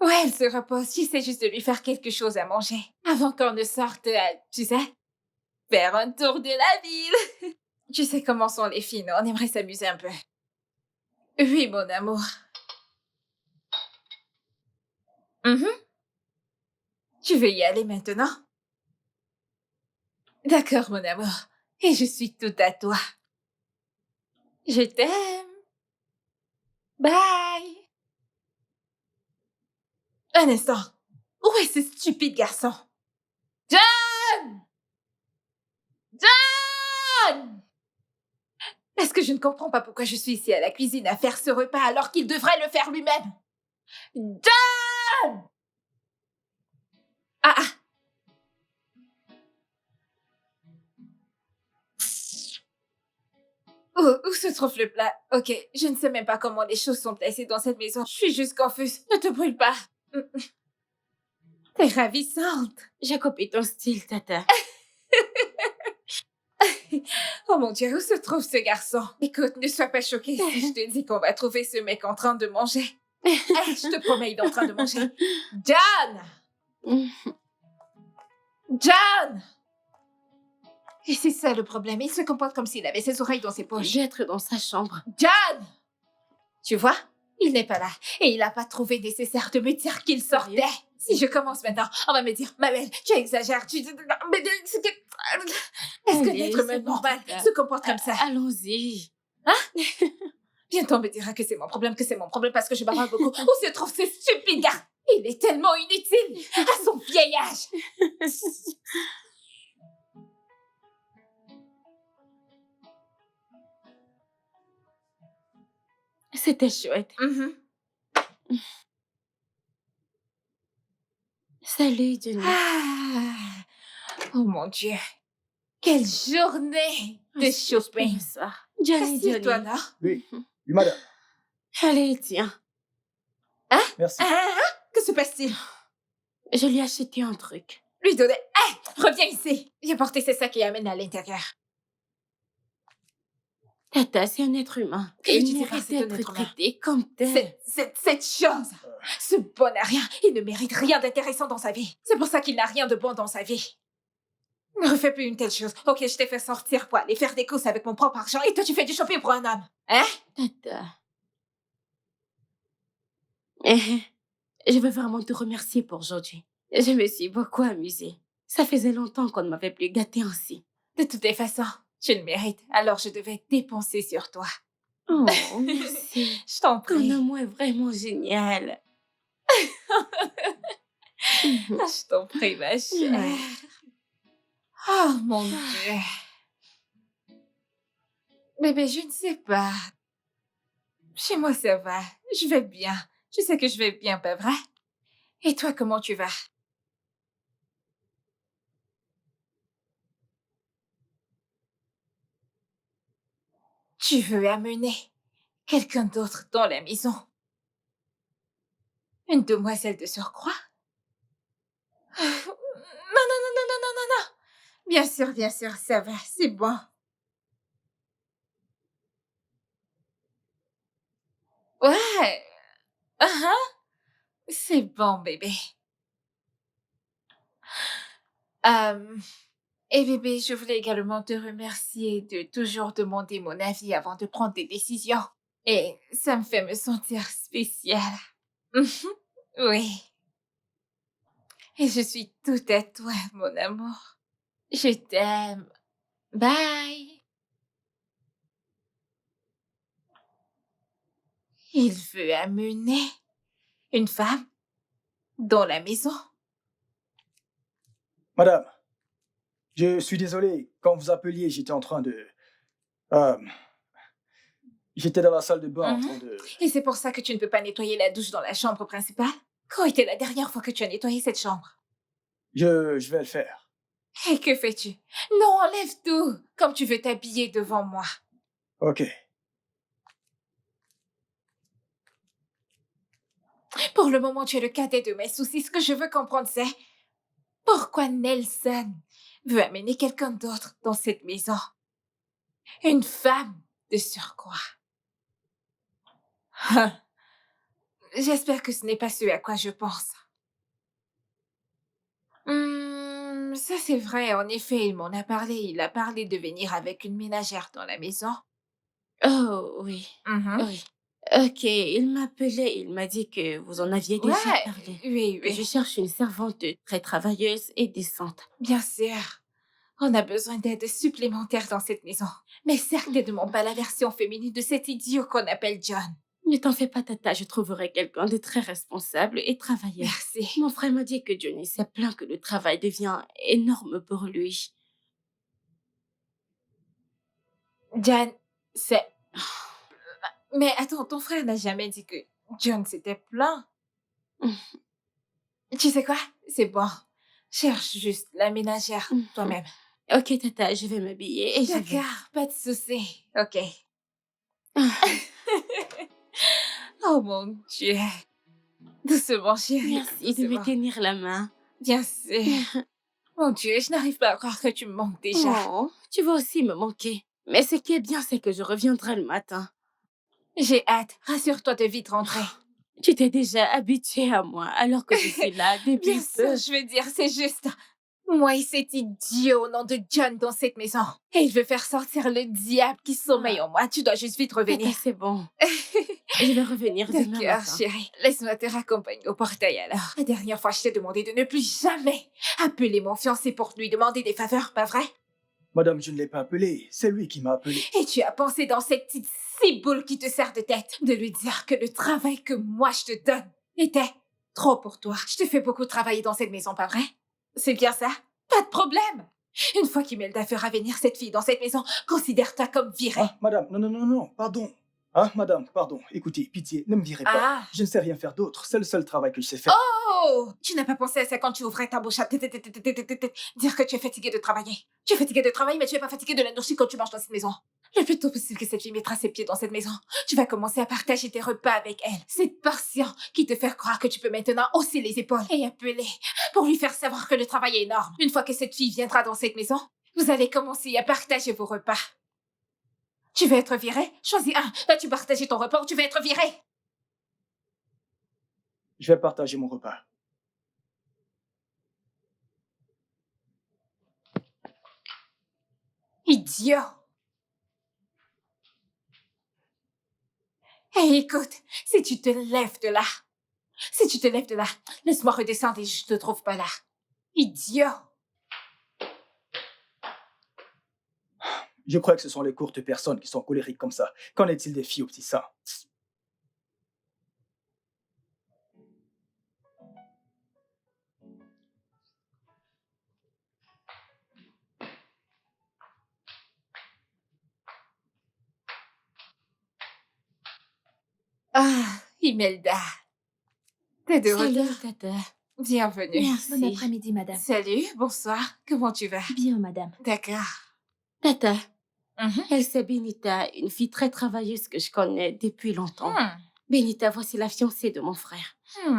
Ouais, elle se repose. J'essaie juste de lui faire quelque chose à manger. Avant qu'on ne sorte, tu sais, faire un tour de la ville. Tu sais comment sont les filles, non? On aimerait s'amuser un peu. Oui, mon amour. Tu veux y aller maintenant? D'accord, mon amour. Et je suis tout à toi. Je t'aime. Bye. Un instant. Où est ce stupide garçon? John! John! Est-ce que je ne comprends pas pourquoi je suis ici à la cuisine à faire ce repas alors qu'il devrait le faire lui-même? John! Ah! Où se trouve le plat? Ok, je ne sais même pas comment les choses sont placées dans cette maison. Je suis juste confuse. Ne te brûle pas. T'es ravissante. J'ai copié ton style, Tata. Oh mon Dieu, où se trouve ce garçon? Écoute, ne sois pas choquée si je te dis qu'on va trouver ce mec en train de manger. Je te promets, il est en train de manger. John! John! Et c'est ça le problème. Il se comporte comme s'il avait ses oreilles dans ses poches. Je vais être dans sa chambre. John! Tu vois? Il n'est pas là. Et il n'a pas trouvé nécessaire de me dire qu'il sortait. Si je commence maintenant, on va me dire, ma belle, tu exagères, mais est-ce que l'être humain normal se comporte comme ça? Allons-y. Hein? Bientôt on me dira que c'est mon problème parce que je bavarde beaucoup. Où se trouve ce stupide gars? Il est tellement inutile à son vieil âge. C'était chouette. Salut, Johnny. Oh mon Dieu. Quelle journée de shopping. Johnny. Toi, non? Oui, madame. Allez, tiens. Merci. Que se passe-t-il? Je lui ai acheté un truc. Lui donner. Reviens ici. Viens porter ces sacs et amène à l'intérieur. Tata, c'est un être humain. Et Il mérite d'être traité comme tel. Cette chose, ce bon à rien, il ne mérite rien d'intéressant dans sa vie. C'est pour ça qu'il n'a rien de bon dans sa vie. Ne refais plus une telle chose. Ok, je t'ai fait sortir pour aller faire des courses avec mon propre argent et toi tu fais du shopping pour un homme. Hein? Tata. Je veux vraiment te remercier pour aujourd'hui. Je me suis beaucoup amusée. Ça faisait longtemps qu'on ne m'avait plus gâtée ainsi. De toutes les façons, tu le mérites. Alors je devais dépenser sur toi. Oh, merci. Je t'en prie. Ton amour est vraiment génial. Je t'en prie, ma chère. Oh, mon Dieu. Bébé, je ne sais pas. Chez moi, ça va. Je vais bien. Je sais que je vais bien, pas vrai? Et toi, comment tu vas? Tu veux amener quelqu'un d'autre dans la maison? Une demoiselle de surcroît? Non, non, non, non, non, non, non, non. Bien sûr, ça va, c'est bon. Ouais. C'est bon, bébé. Euh, et bébé, je voulais également te remercier de toujours demander mon avis avant de prendre des décisions. Et ça me fait me sentir spéciale. Mhm. Oui. Et je suis tout à toi, mon amour. Je t'aime. Bye. Il veut amener une femme dans la maison. Madame, je suis désolé. Quand vous appeliez, j'étais en train de... euh, j'étais dans la salle de bain en train de... Et c'est pour ça que tu ne peux pas nettoyer la douche dans la chambre principale? Quand était la dernière fois que tu as nettoyé cette chambre? Je vais le faire. Et que fais-tu? Non, enlève tout, comme tu veux t'habiller devant moi. Ok. Pour le moment, tu es le cadet de mes soucis. Ce que je veux comprendre, c'est pourquoi Nelson veut amener quelqu'un d'autre dans cette maison. Une femme de surcroît. J'espère que ce n'est pas ce à quoi je pense. Ça c'est vrai, en effet, il m'en a parlé. Il a parlé de venir avec une ménagère dans la maison. Oh, oui. Mhm. Oui. Ok, il m'appelait, il m'a dit que vous en aviez déjà Ouais, parlé. oui, Que je oui, cherche une servante très travailleuse et décente. bien sûr. On a besoin d'aide supplémentaire dans cette maison. Mais certes, ne demande pas la version féminine de cet idiot qu'on appelle John. Ne t'en fais pas, Tata, je trouverai quelqu'un de très responsable et travailleur. Merci. Mon frère m'a dit que Johnny s'est plaint que le travail devient énorme pour lui. John, c'est... Mais attends, ton frère n'a jamais dit que John s'était plaint. Tu sais quoi? C'est bon. Cherche juste la ménagère toi-même. Ok, Tata, je vais m'habiller et je vais. D'accord, pas de souci. Ok. Oh mon Dieu. Doucement, chérie. Merci de me Doucement. tenir la main. Bien sûr. Mon Dieu, je n'arrive pas à croire que tu me manques déjà. Oh, tu vas aussi me manquer. Mais ce qui est bien, c'est que je reviendrai le matin. J'ai hâte. Rassure-toi de vite rentrer. Tu t'es déjà habitué à moi alors que je suis là depuis Bien peu. sûr, je veux dire, c'est juste... Moi et cet idiot au nom de John dans cette maison. Et il veut faire sortir le diable qui sommeille en moi. Tu dois juste vite revenir. Tata, c'est bon. Je vais revenir demain D'accord, matin. chérie. Laisse-moi te raccompagner au portail alors. La dernière fois, je t'ai demandé de ne plus jamais appeler mon fiancé pour lui demander des faveurs, pas vrai? Madame, je ne l'ai pas appelé. C'est lui qui m'a appelé. Et tu as pensé dans cette petite ciboule qui te sert de tête de lui dire que le travail que moi je te donne était trop pour toi. Je te fais beaucoup travailler dans cette maison, pas vrai? C'est bien ça? Pas de problème. Une fois qu'Imelda fera venir cette fille dans cette maison, considère-toi comme virée. Ah, madame, non, non, non, non, pardon. Ah, madame, pardon. Écoutez, pitié, ne me virez pas. Ah. Je ne sais rien faire d'autre. C'est le seul travail que je sais faire. Oh! Tu n'as pas pensé à ça quand tu ouvrais ta bouche à dire que tu es fatigué de travailler. Tu es fatigué de travailler, mais tu n'es pas fatigué de la nourrir quand tu manges dans cette maison. Le plus tôt possible que cette fille mettra ses pieds dans cette maison, tu vas commencer à partager tes repas avec elle. Cette portion qui te fait croire que tu peux maintenant hausser les épaules et appeler pour lui faire savoir que le travail est énorme. Une fois que cette fille viendra dans cette maison, vous allez commencer à partager vos repas. Tu veux être viré? Choisis un. Vas-tu partager ton repas ou tu veux être viré? Je vais partager mon repas. Idiot! Hé, écoute, si tu te lèves de là, laisse-moi redescendre et je te trouve pas là. Idiot! Je crois que ce sont les courtes personnes qui sont colériques comme ça. Qu'en est-il des filles au petit sein? Imelda. T'es de Salut, retour. Tata. Bienvenue. Merci. Bon après-midi, madame. Salut, bonsoir. Comment tu vas? Bien, madame. D'accord. Tata, Mhm. elle c'est Benita, une fille très travailleuse que je connais depuis longtemps. Hmm. Benita, voici la fiancée de mon frère.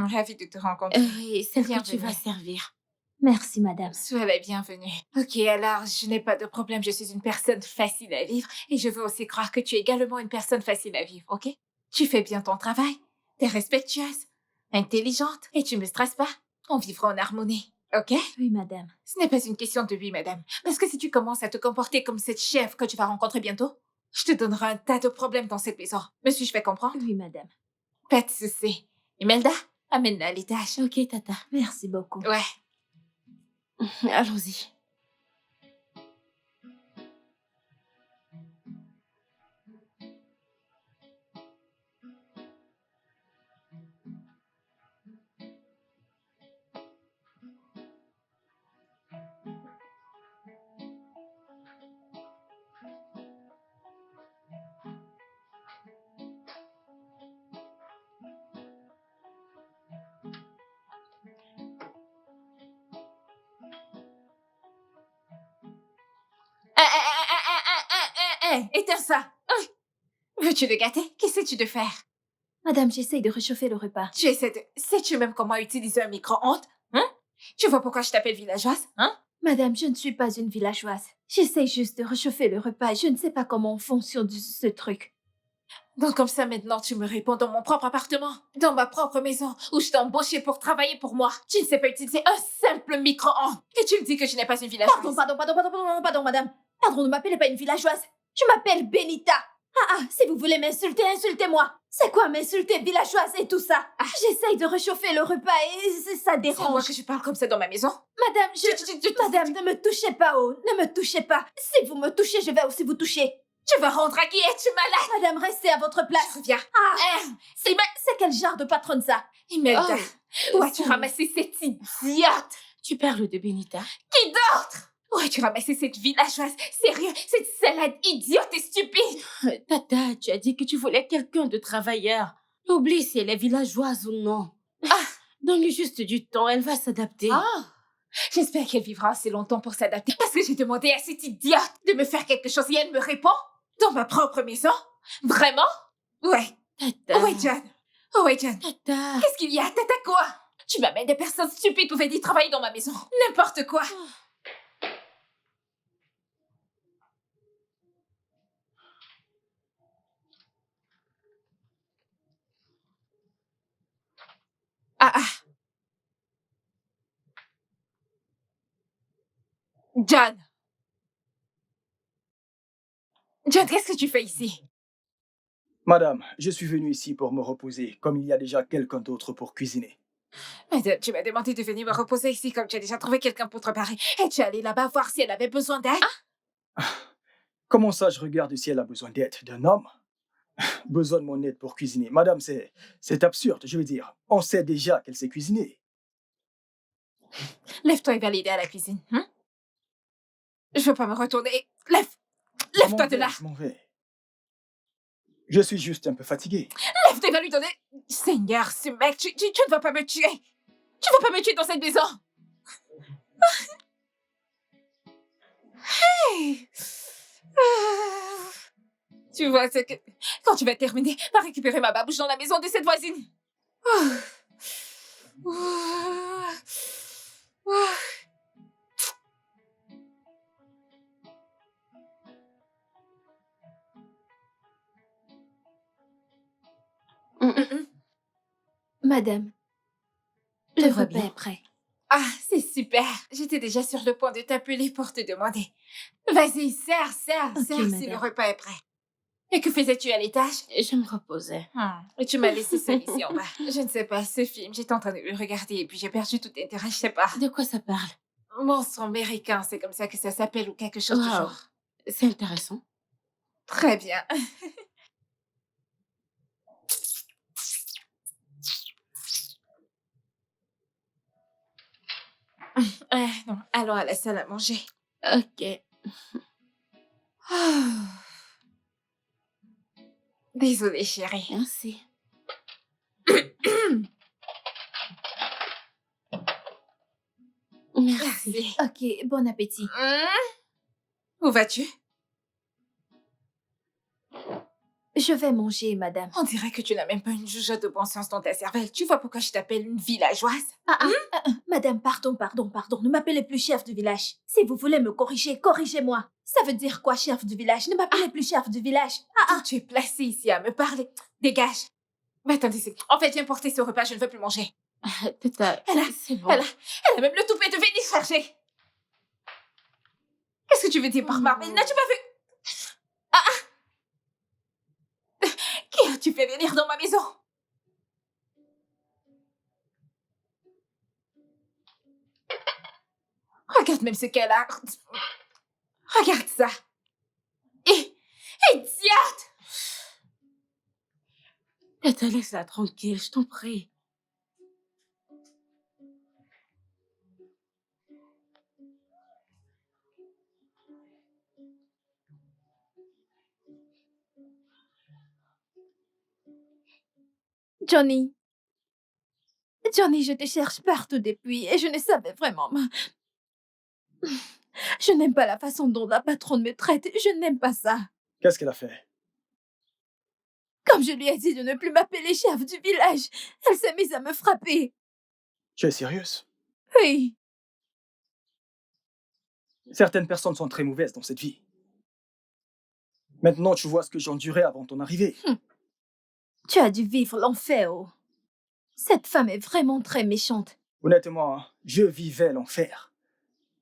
Ravie de te rencontrer. Et celle que tu Bienvenue. vas servir. Merci, madame. Sois la bienvenue. Ok, alors, je n'ai pas de problème. Je suis une personne facile à vivre et je veux aussi croire que tu es également une personne facile à vivre, ok? Tu fais bien ton travail, t'es respectueuse, intelligente et tu me stresses pas. On vivra en harmonie, ok? Oui, madame. Ce n'est pas une question de oui, madame. Parce que si tu commences à te comporter comme cette chef que tu vas rencontrer bientôt, je te donnerai un tas de problèmes dans cette maison. Me suis-je fait comprendre? Oui, madame. Pas de souci. Imelda, amène-la à l'étage. Ok, Tata. Merci beaucoup. Ouais. Allons-y. Éteins ça. Veux-tu le gâter? Qu'essaies-tu de faire? Madame, j'essaye de réchauffer le repas. Tu essaies de... Sais-tu même comment utiliser un micro-ondes? Hein? Tu vois pourquoi je t'appelle villageoise? Hein? Madame, je ne suis pas une villageoise. J'essaye juste de réchauffer le repas. Je ne sais pas comment fonctionne ce truc. Donc comme ça maintenant tu me réponds dans mon propre appartement, dans ma propre maison, où je t'ai embauché pour travailler pour moi. Tu ne sais pas utiliser un simple micro-ondes. Et tu me dis que je n'ai pas une villageoise. Pardon, madame. Pardon, ne m'appelez pas une villageoise. Je m'appelle Benita. Si vous voulez m'insulter, insultez-moi. C'est quoi m'insulter, villageoise et tout ça? J'essaye de réchauffer le repas et ça C'est moi dérange. que je parle comme ça dans ma maison. Madame, Madame, ne me touchez pas, oh. Ne me touchez pas. Si vous me touchez, je vais aussi vous toucher. Tu vas rendre à qui? Es-tu malade? Madame, restez à votre place. Je reviens. C'est quel genre de patronne ça? Imelda, où as-tu ça- ramassé cette idiote? Tu parles de Benita? Qui d'autre? Où as-tu ramassé cette villageoise? Sérieux, cette salade idiote et stupide? Tata, tu as dit que tu voulais quelqu'un de travailleur. Oublie si elle est villageoise ou non. Donne-lui juste du temps, elle va s'adapter. J'espère qu'elle vivra assez longtemps pour s'adapter. Parce que j'ai demandé à cette idiote de me faire quelque chose et elle me répond dans ma propre maison. Vraiment? Ouais. Tata. Ouais, John. Ouais, John. Tata. Qu'est-ce qu'il y a? Tata quoi? Tu m'amènes des personnes stupides pour venir travailler dans ma maison. N'importe quoi. John. John, qu'est-ce que tu fais ici? Madame, je suis venu ici pour me reposer, comme il y a déjà quelqu'un d'autre pour cuisiner. Madame, tu m'as demandé de venir me reposer ici comme tu as déjà trouvé quelqu'un pour te préparer. Et tu es allée là-bas voir si elle avait besoin d'aide? Comment ça, je regarde si elle a besoin d'aide d'un homme? Besoin de mon aide pour cuisiner. Madame, c'est absurde, je veux dire. On sait déjà qu'elle sait cuisiner. Lève-toi et va l'aider à la cuisine. Je veux pas me retourner. Je m'en Lève-toi de vais, là. je m'en vais. Je suis juste un peu fatigué. Lève-toi et va lui donner. Seigneur, ce mec, tu ne vas pas me tuer. Tu vas pas me tuer dans cette maison. Hey. Tu vois, c'est que quand tu vas terminer, va récupérer ma babouche dans la maison de cette voisine. Madame, Je le vois repas bien. est prêt. Ah, c'est super. J'étais déjà sur le point de t'appeler pour te demander. Vas-y, sers Ok, si madame. le repas est prêt. Et que faisais-tu à l'étage? Je me reposais. Et tu m'as laissé seule ici en bas. Je ne sais pas, ce film, j'étais en train de le regarder et puis j'ai perdu tout intérêt, je sais pas. De quoi ça parle? Monstre américain, c'est comme ça que ça s'appelle ou quelque chose du Wow. genre. C'est intéressant. Très bien. Non, allons à la salle à manger. Ok. Désolée, chérie. Merci. Merci. Ok, bon appétit. Où vas-tu? Je vais manger, madame. On dirait que tu n'as même pas une jugeote de bon sens dans ta cervelle. Tu vois pourquoi je t'appelle une villageoise? Madame, pardon. Ne m'appelez plus chef du village. Si vous voulez me corriger, corrigez-moi. Ça veut dire quoi, chef du village? Ne m'appelez plus chef du village. Quand tu es placée ici à me parler, dégage. Mais attendez, en fait, j'ai importé ce repas, je ne veux plus manger. Tata, Elle a- c'est bon. Elle a même le toupet de venir chercher. Qu'est-ce que tu veux dire par marbre? N'as-tu pas vu? Qui as-tu fait venir dans ma maison? Regarde même ce qu'elle a. Regarde ça. Idiote! Tata, laisse-la tranquille, je t'en prie. Johnny. Johnny, je te cherche partout depuis et je ne savais vraiment. Je n'aime pas la façon dont la patronne me traite. Je n'aime pas ça. Qu'est-ce qu'elle a fait? Comme je lui ai dit de ne plus m'appeler chef du village, elle s'est mise à me frapper. Tu es sérieuse? Oui. Certaines personnes sont très mauvaises dans cette vie. Maintenant, tu vois ce que j'ai enduré avant ton arrivée. Tu as dû vivre l'enfer. Oh. Cette femme est vraiment très méchante. Honnêtement, je vivais l'enfer.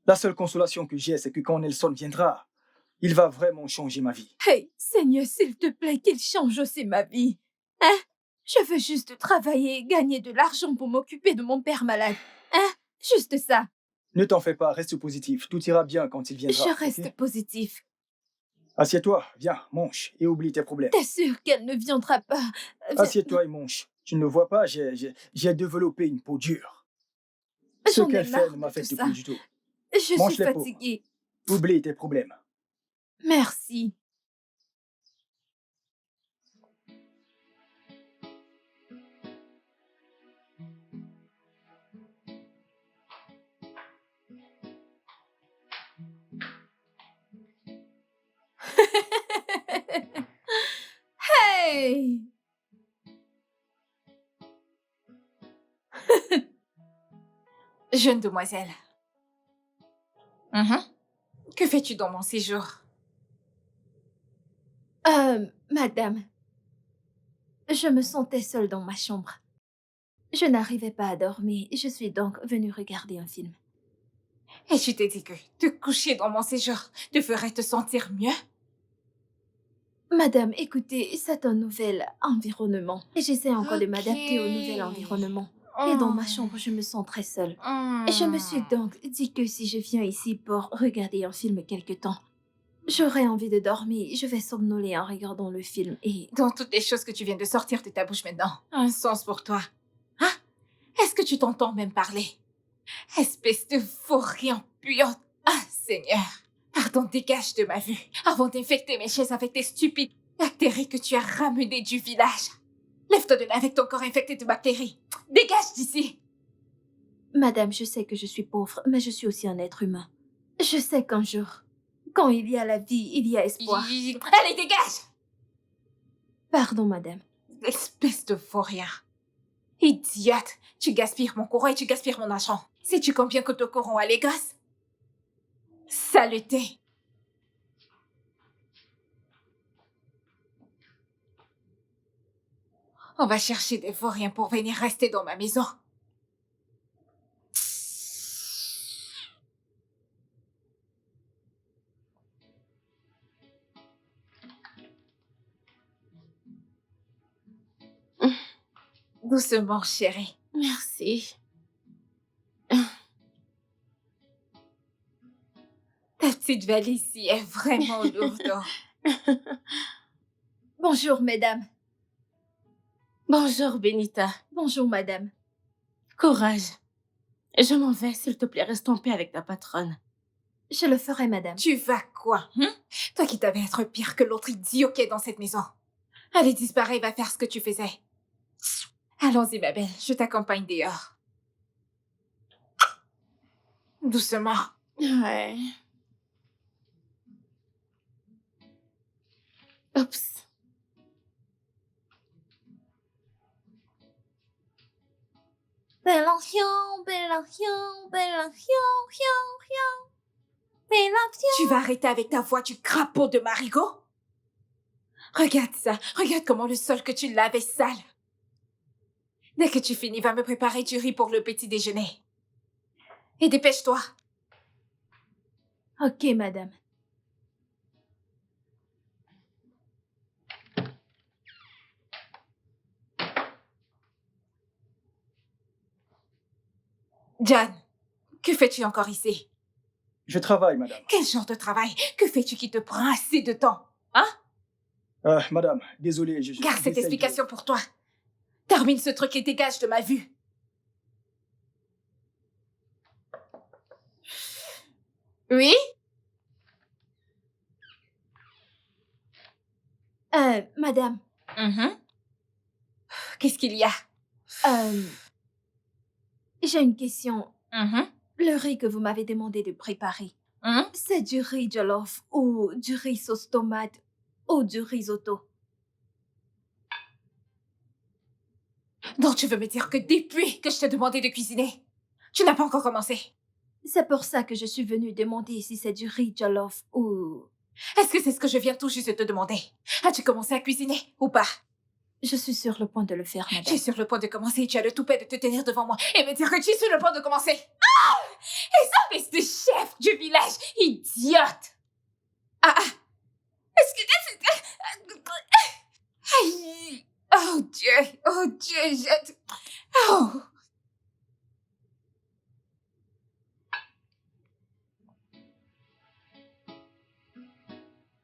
La seule consolation que j'ai, c'est que quand Nelson viendra, il va vraiment changer ma vie. Hey, Seigneur, s'il te plaît, qu'il change aussi ma vie. Hein? Je veux juste travailler et gagner de l'argent pour m'occuper de mon père malade. Hein? Juste ça. Ne t'en fais pas, reste positif. Tout ira bien quand il viendra. Je reste ok? positif. Assieds-toi, viens, mange et oublie tes problèmes. T'es sûre qu'elle ne viendra pas? Assieds-toi et mange. Tu ne le vois pas, j'ai développé une peau dure. Ce J'en ai qu'elle marre fait ne de m'affecte tout ça. plus du tout. Je Mange suis les peaux. fatiguée. Oublie tes problèmes. Merci. Hey! Jeune demoiselle. Que fais-tu dans mon séjour? Madame, je me sentais seule dans ma chambre. Je n'arrivais pas à dormir et je suis donc venue regarder un film. Et tu t'es dit que te coucher dans mon séjour te ferait te sentir mieux? Madame, écoutez, c'est un nouvel environnement. Et j'essaie encore de m'adapter au nouvel Ok. environnement. Et dans ma chambre, je me sens très seule. Et je me suis donc dit que si je viens ici pour regarder un film quelque temps, j'aurais envie de dormir. Je vais somnoler en regardant le film et... Dans toutes les choses que tu viens de sortir de ta bouche maintenant, un sens pour toi. Hein? Est-ce que tu t'entends même parler? Espèce de vaurien puante. Ah, Seigneur. Pardon, dégage de ma vue. Avant d'infecter mes chaises avec tes stupides bactéries que tu as ramenées du village. Lève-toi de là avec ton corps infecté de bactéries. Dégage d'ici. Madame, je sais que je suis pauvre, mais je suis aussi un être humain. Je sais qu'un jour, quand il y a la vie, il y a espoir. Allez, dégage. Pardon, madame. Espèce de vaurien. Idiote. Tu gaspilles mon courant et tu gaspilles mon argent. Sais-tu combien coûte le courant à Lagos? Saleté. On va chercher des vauriens pour venir rester dans ma maison. Doucement, chérie. Merci. Ta petite valise-ci est vraiment lourde. Bonjour, mesdames. Bonjour, Benita. Bonjour, madame. Courage. Je m'en vais, s'il te plaît, reste en paix avec ta patronne. Je le ferai, madame. Tu vas quoi, Toi qui t'avais être pire que l'autre idiot qui est dans cette maison. Allez, disparaît, va faire ce que tu faisais. Allons-y, ma belle, je t'accompagne dehors. Doucement. Ouais. Oups. Bellation, Bellation, Bellation, Bellation. Tu vas arrêter avec ta voix du crapaud de Marigot? Regarde ça. Regarde comment le sol que tu laves est sale. Dès que tu finis, va me préparer du riz pour le petit déjeuner. Et dépêche-toi. Ok, madame. John, que fais-tu encore ici? Je travaille, madame. Quel genre de travail? Que fais-tu qui te prend assez de temps? Madame, désolé, je... Garde cette j'essaye de- explication pour toi. Termine ce truc et dégage de ma vue. Oui? Madame, Qu'est-ce qu'il y a? j'ai une question. Mhm. Le riz que vous m'avez demandé de préparer, Hein? c'est du riz jollof ou du riz sauce tomate ou du risotto? Donc tu veux me dire que depuis que je t'ai demandé de cuisiner, tu n'as pas encore commencé? C'est pour ça que je suis venue demander si c'est du riz jollof ou... Est-ce que c'est ce que je viens tout juste de te demander? As-tu commencé à cuisiner ou pas? Je suis sur le point de le faire, Tu es madame. sur le point de commencer et tu as le toupet de te tenir devant moi et me dire que tu es sur le point de commencer. Ah! Et ça, espèce de chef du village, idiote! Ah! Est-ce que... Aïe! Oh Dieu! Oh Dieu! Oh!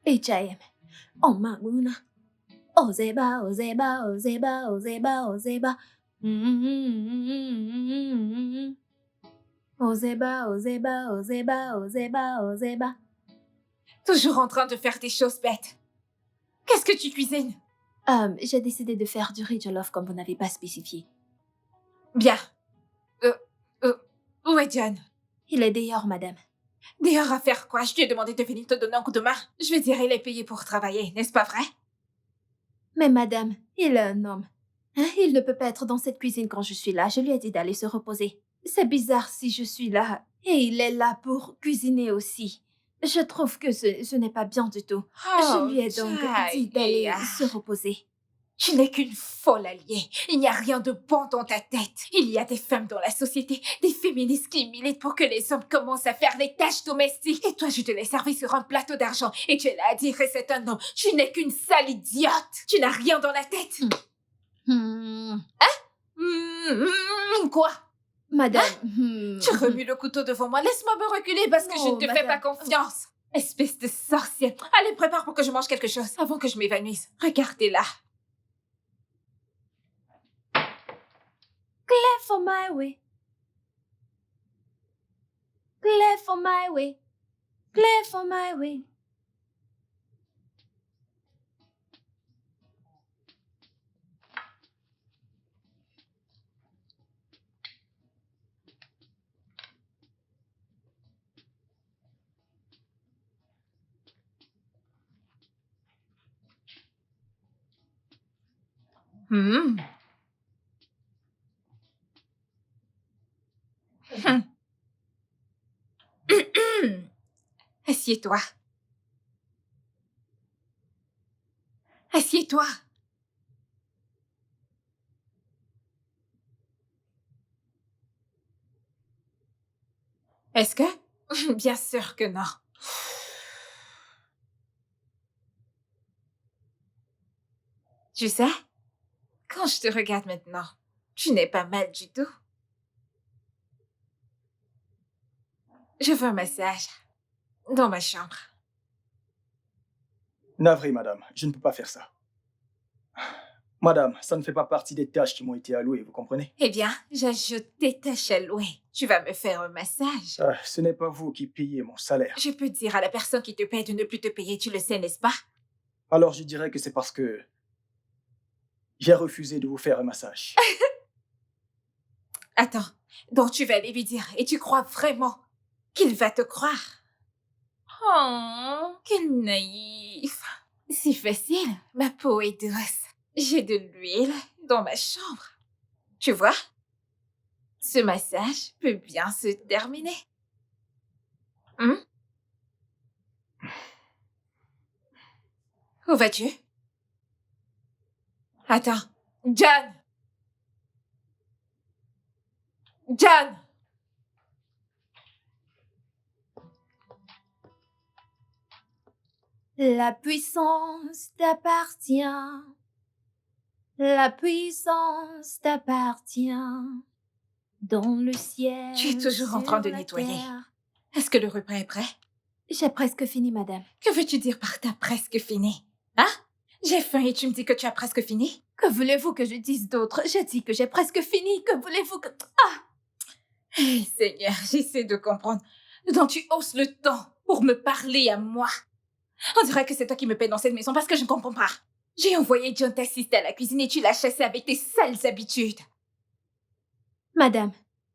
H.I.M. Oh, Mamuna. Ozeba, Ozeba, Ozeba, Ozeba, Ozeba. Ozeba, Ozeba, Ozeba, Ozeba, Ozeba. Toujours en train de faire des choses bêtes. Qu'est-ce que tu cuisines? J'ai décidé de faire du riz jollof comme vous n'avez pas spécifié. Bien. Où est John? Il est dehors, madame. Dehors à faire quoi? Je lui ai demandé de venir te donner un coup de main. Je veux dire, il est payé pour travailler, n'est-ce pas vrai? Mais madame, il est un homme. Hein, il ne peut pas être dans cette cuisine quand je suis là. Je lui ai dit d'aller se reposer. C'est bizarre si je suis là et il est là pour cuisiner aussi. Je trouve que ce n'est pas bien du tout. Je lui ai donc dit d'aller se reposer. Tu n'es qu'une folle alliée. Il n'y a rien de bon dans ta tête. Il y a des femmes dans la société, des féministes qui militent pour que les hommes commencent à faire les tâches domestiques. Et toi, je te l'ai servi sur un plateau d'argent et tu es là à dire que c'est un homme. Tu n'es qu'une sale idiote. Tu n'as rien dans la tête. Quoi? Madame, Tu remues le couteau devant moi. Laisse-moi me reculer parce que je Non, ne te fais madame. pas confiance. Espèce de sorcière. Allez, prépare pour que je mange quelque chose avant que je m'évanouisse. Regardez-là. Clear for my way. Clear for my way. Clear for my way. Assieds-toi. Assieds-toi. Est-ce que? Bien sûr que non. Tu sais, quand je te regarde maintenant, tu n'es pas mal du tout. Je veux un massage dans ma chambre. Navré, madame, je ne peux pas faire ça. Madame, ça ne fait pas partie des tâches qui m'ont été allouées, vous comprenez? Eh bien, j'ajoute des tâches à louer. Tu vas me faire un massage. Ce n'est pas vous qui payez mon salaire. Je peux dire à la personne qui te paie de ne plus te payer, tu le sais, n'est-ce pas? Alors je dirais que c'est parce que j'ai refusé de vous faire un massage. Attends, donc tu vas aller lui dire et tu crois vraiment qu'il va te croire? Oh, quel naïf. C'est facile, ma peau est douce. J'ai de l'huile dans ma chambre. Tu vois? Ce massage peut bien se terminer. Où vas-tu? Attends. John! John! La puissance t'appartient. La puissance t'appartient. Dans le ciel. Tu es toujours en train de sur la nettoyer. terre. Est-ce que le repas est prêt? J'ai presque fini, madame. Que veux-tu dire par t'as presque fini? Hein? J'ai faim et tu me dis que tu as presque fini? Que voulez-vous que je dise d'autre? J'ai dit que j'ai presque fini. Que voulez-vous que... Hey, Seigneur, j'essaie de comprendre. Donc tu hausses le ton pour me parler à moi. On dirait que c'est toi qui me paies dans cette maison parce que je ne comprends pas. J'ai envoyé John t'assister à la cuisine et tu l'as chassé avec tes sales habitudes. Madame,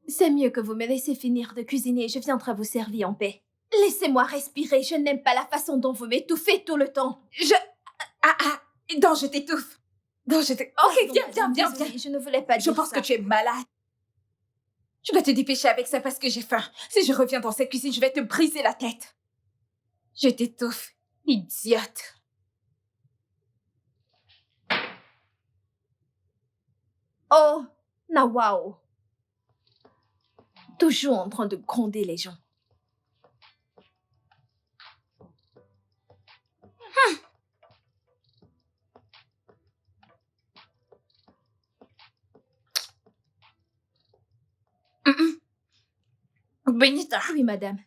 c'est mieux que vous me laissiez finir de cuisiner. Je viendrai vous servir en paix. Laissez-moi respirer. Je n'aime pas la façon dont vous m'étouffez tout le temps. Donc je t'étouffe. Donc je t'étouffe. Ok, Pardon, viens. madame, désolée, je ne voulais pas Je dire pense ça. que tu es malade. Tu dois te dépêcher avec ça parce que j'ai faim. Si je reviens dans cette cuisine, je vais te briser la tête. Je t'étouffe, idiote. Oh, Nawao. Toujours en train de gronder les gens. Benita, Oui, madame.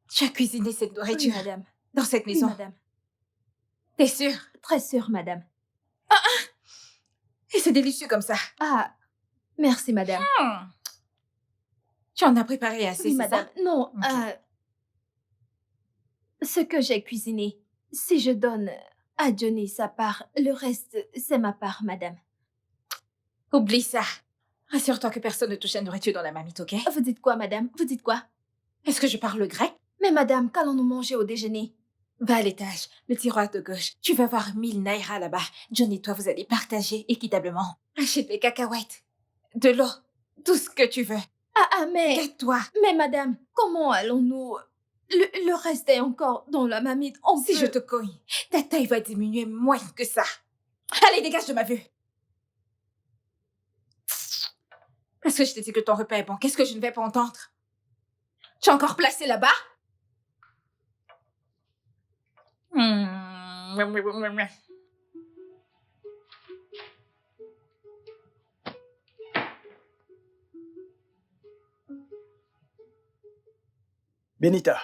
tu as cuisiné cette Oui, nourriture madame. dans cette Oui, maison. madame. T'es sûre? Très sûre, madame. Et c'est délicieux comme ça. Ah, merci, madame. Tu en as préparé assez, Oui, c'est madame. ça? Non, Ok. ce que j'ai cuisiné, si je donne à Johnny sa part, le reste, c'est ma part, madame. Oublie ça. Rassure-toi que personne ne touche à la nourriture dans la marmite, ok? Vous dites quoi, madame? Vous dites quoi? Est-ce que je parle grec? Mais madame, qu'allons-nous manger au déjeuner? Va à l'étage, le tiroir de gauche. Tu vas voir 1000 naira là-bas. John et toi, vous allez partager équitablement. Achète des cacahuètes, de l'eau, tout ce que tu veux. Mais... Tais-toi. Mais madame, comment allons-nous... Le reste est encore dans la marmite. Si je te cogne, ta taille va diminuer moins que ça. Allez, dégage de ma vue. Parce que je t'ai dit que ton repas est bon. Qu'est-ce que je ne vais pas entendre? Tu es encore placé là-bas? Benita.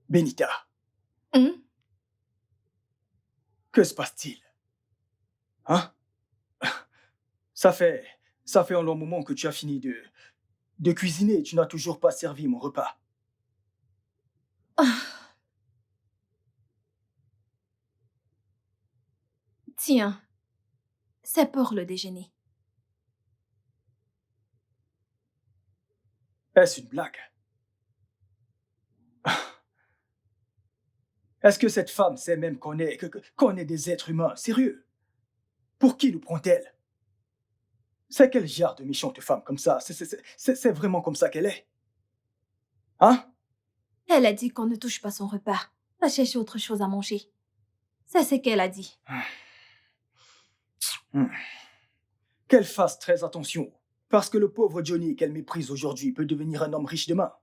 Benita, que se passe-t-il? Hein? Ça fait un long moment que tu as fini de cuisiner et tu n'as toujours pas servi mon repas. Tiens, c'est pour le déjeuner. Est-ce une blague? Est-ce que cette femme sait même qu'on est des êtres humains? Sérieux? Pour qui nous prend-elle? C'est quel genre de méchante femme comme ça? C'est vraiment comme ça qu'elle est? Hein? Elle a dit qu'on ne touche pas son repas. Va chercher autre chose à manger. C'est ce qu'elle a dit. Qu'elle fasse très attention, parce que le pauvre Johnny qu'elle méprise aujourd'hui peut devenir un homme riche demain.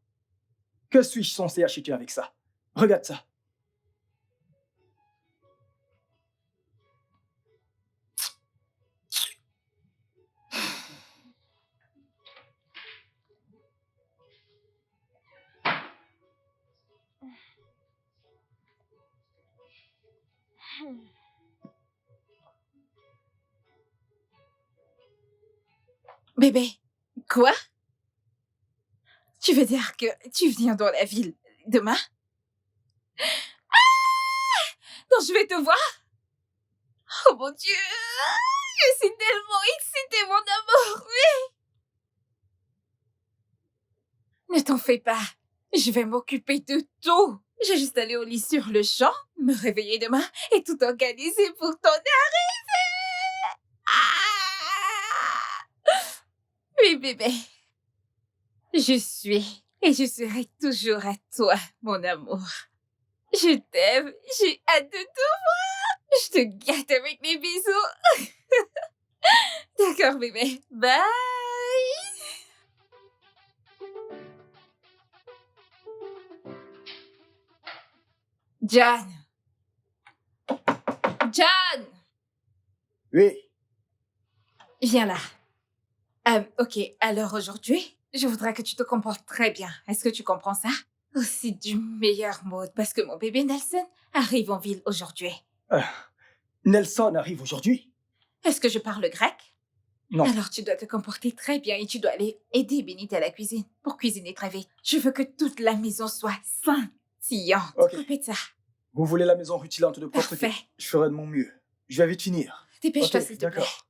Que suis-je censé acheter avec ça? Regarde ça. Bébé, quoi? Tu veux dire que tu viens dans la ville demain? Donc je vais te voir? Oh mon Dieu! Je suis tellement excitée, mon amour, oui. Ne t'en fais pas. Je vais m'occuper de tout. J'ai juste aller au lit sur le champ, me réveiller demain et tout organiser pour ton arrivée. Ah! Oui, bébé. Je suis et je serai toujours à toi, mon amour. Je t'aime, j'ai hâte de te voir. Je te gâte avec mes bisous. D'accord, bébé. Bye. John. John. Oui. Viens là. Ok, alors aujourd'hui, je voudrais que tu te comportes très bien. Est-ce que tu comprends ça? Aussi du meilleur mode, parce que mon bébé Nelson arrive en ville aujourd'hui. Nelson arrive aujourd'hui? Est-ce que je parle grec? Non. Alors tu dois te comporter très bien et tu dois aller aider Benita à la cuisine pour cuisiner très vite. Je veux que toute la maison soit scintillante. Ok. Répète ça. Vous voulez la maison rutilante de propreté? Parfait. Je ferai de mon mieux. Je vais vite finir. Dépêche-toi, Ok, s'il te plaît. d'accord.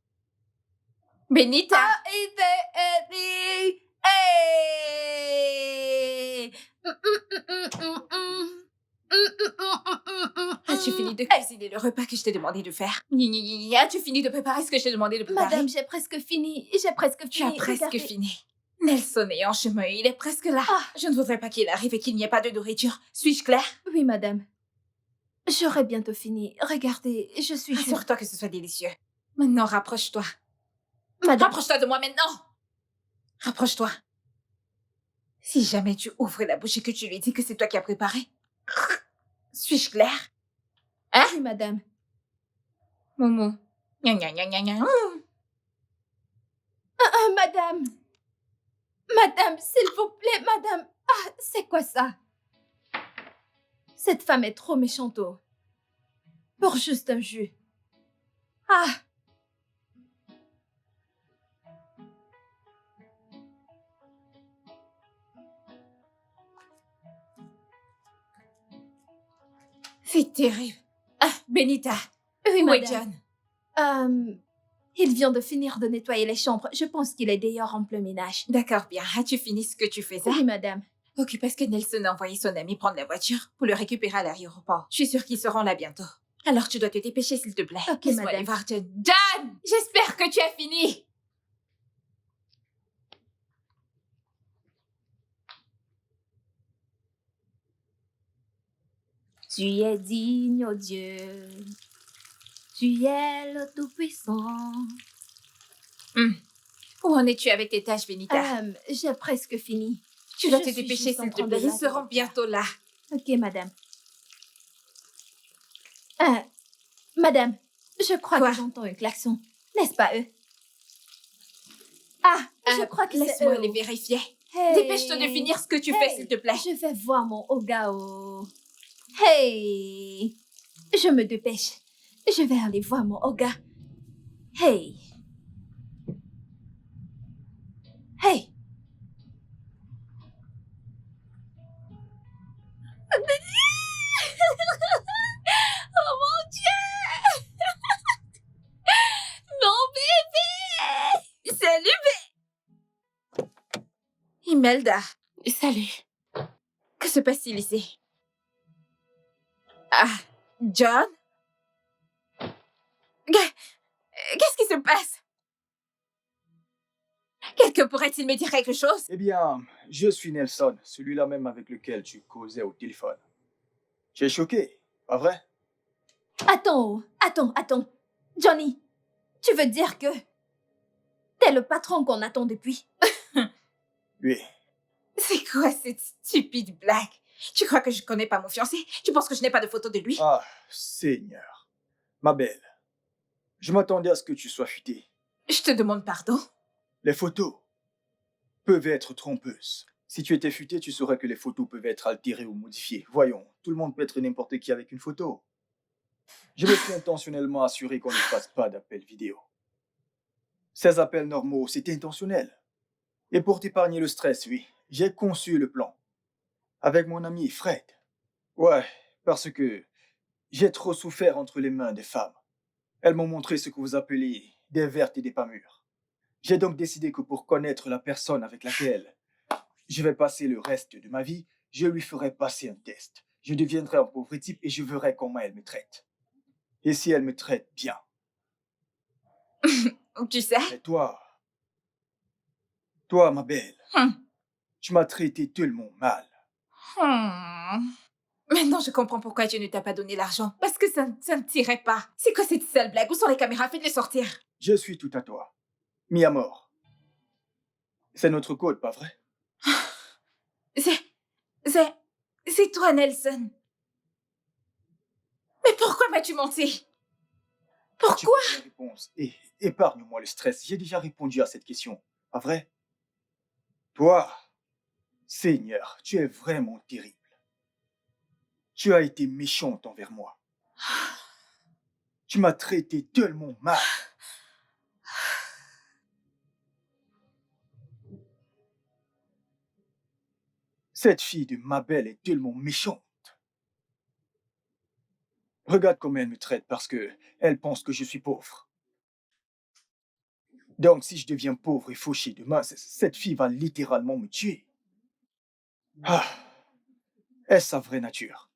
Benita! As-tu fini de cuisiner le repas que je t'ai demandé de faire? As-tu fini de préparer ce que je t'ai demandé de préparer? Madame, j'ai presque fini. J'ai presque fini. Tu as presque Regardez. fini. Nelson est en chemin, il est presque là. Ah. Je ne voudrais pas qu'il arrive et qu'il n'y ait pas de nourriture. Suis-je claire? Oui, madame. J'aurai bientôt fini. Regardez, je suis... Assure-toi que ce soit délicieux. Maintenant, rapproche-toi. Madame, Rapproche-toi de moi maintenant! Rapproche-toi. Si jamais tu ouvres la bouche et que tu lui dis que c'est toi qui as préparé, suis-je claire? oui, madame. Momo. Gna gna gna gna gna. Madame. Madame, s'il vous plaît, madame. Ah, c'est quoi ça? Cette femme est trop méchante, oh. Pour juste un jus. Ah, C'est terrible. Ah, Benita. oui, Où est madame. John? Il vient de finir de nettoyer les chambres. Je pense qu'il est dehors en plein ménage. D'accord, bien. As-tu fini ce que tu faisais? Oui, madame. Ok, parce que Nelson a envoyé son ami prendre la voiture pour le récupérer à l'aéroport. Je suis sûre qu'ils seront là bientôt. Alors tu dois te dépêcher, s'il te plaît. Ok, Laisse-moi madame. aller voir John. John! J'espère que tu as fini! Tu es digne, oh Dieu. Tu es le Tout-Puissant. Où en es-tu avec tes tâches, Benita? J'ai presque fini. Tu dois je te suis dépêcher, juste en s'il te train de plaît. Ils laver seront les bientôt là. Ok, madame. Madame, je crois Quoi? que j'entends un klaxon. N'est-ce pas eux? Ah, je crois que c'est Laisse-moi eux. aller vérifier. Hey. Dépêche-toi de finir ce que tu fais, Hey. s'il te plaît. Je vais voir mon Ogao. Hey! Je me dépêche. Je vais aller voir mon Oga. Hey! Hey! Oh mon Dieu! Mon bébé! Salut, Imelda, Salut. que se passe-t-il ici? Ah, John? Qu'est-ce qui se passe? Quelqu'un pourrait-il me dire quelque chose? Eh bien, je suis Nelson, celui-là même avec lequel tu causais au téléphone. Tu es choqué, pas vrai? Attends. Johnny, tu veux dire que t'es le patron qu'on attend depuis? Oui. C'est quoi cette stupide blague? Tu crois que je connais pas mon fiancé? Tu penses que je n'ai pas de photo de lui? Ah, Seigneur. Ma belle, je m'attendais à ce que tu sois futée. Je te demande pardon. Les photos peuvent être trompeuses. Si tu étais futé, tu saurais que les photos peuvent être altérées ou modifiées. Voyons, tout le monde peut être n'importe qui avec une photo. Je me suis intentionnellement assuré qu'on ne fasse pas d'appels vidéo. Ces appels normaux, c'était intentionnel. Et pour t'épargner le stress, oui, j'ai conçu le plan. Avec mon ami Fred. Ouais, parce que j'ai trop souffert entre les mains des femmes. Elles m'ont montré ce que vous appelez des vertes et des pas mûres. J'ai donc décidé que pour connaître la personne avec laquelle je vais passer le reste de ma vie, je lui ferai passer un test. Je deviendrai un pauvre type et je verrai comment elle me traite. Et si elle me traite bien. Tu sais? Mais toi, ma belle, Hum. tu m'as traité tellement mal. Maintenant, je comprends pourquoi Dieu ne t'a pas donné l'argent. Parce que ça ne tirait pas. C'est quoi cette sale blague? Où sont les caméras? Faites-les sortir. Je suis tout à toi. Mis à mort. C'est notre code, pas vrai? C'est toi, Nelson. Mais pourquoi m'as-tu menti? Pourquoi? Tu connais la réponse. Et épargne-moi le stress. J'ai déjà répondu à cette question. Pas vrai? Toi, Seigneur, tu es vraiment terrible. Tu as été méchante envers moi. Tu m'as traité tellement mal. Cette fille de Mabel est tellement méchante. Regarde comment elle me traite parce que elle pense que je suis pauvre. Donc, si je deviens pauvre et fauché demain, cette fille va littéralement me tuer. Ah, est-ce sa vraie nature?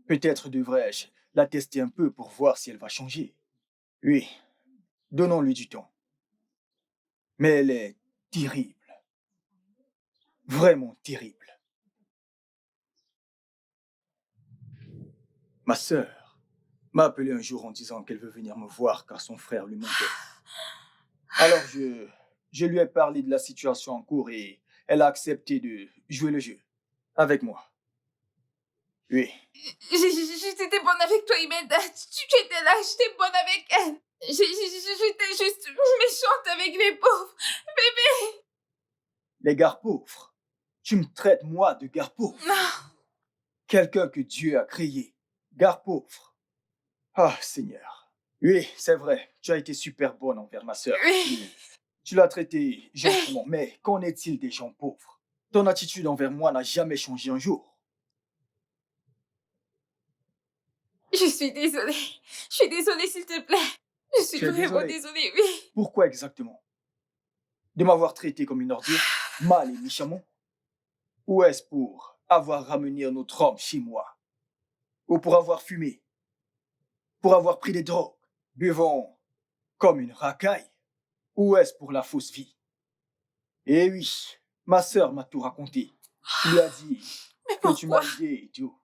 Peut-être devrais-je la tester un peu pour voir si elle va changer. Oui, donnons-lui du temps. Mais elle est terrible. Vraiment terrible. Ma sœur m'a appelé un jour en disant qu'elle veut venir me voir car son frère lui manquait. Alors je lui ai parlé de la situation en cours et elle a accepté de jouer le jeu avec moi. Oui, J'étais bonne avec toi, Imelda. Tu étais là, j'étais bonne avec elle. J'étais juste méchante avec les pauvres. les gars pauvres. Tu me traites moi de gars pauvre. Non. Quelqu'un que Dieu a créé. Gars pauvre. Ah, Seigneur. Oui, c'est vrai, tu as été super bonne envers ma sœur. Oui. Tu l'as traitée gentiment, mais qu'en est-il des gens pauvres? Ton attitude envers moi n'a jamais changé un jour. Je suis désolée. Je suis désolée, s'il te plaît. Je suis Tu es vraiment désolée? désolée, oui. Pourquoi exactement? De m'avoir traité comme une ordure, mal et méchamment? Ou est-ce pour avoir ramené un autre homme chez moi? Ou pour avoir fumé? Pour avoir pris des drogues? Buvant comme une racaille? Ou est-ce pour la fausse vie? Eh oui, ma sœur m'a tout raconté. Tu lui as dit Mais que tu m'as pourquoi? aidé et tout.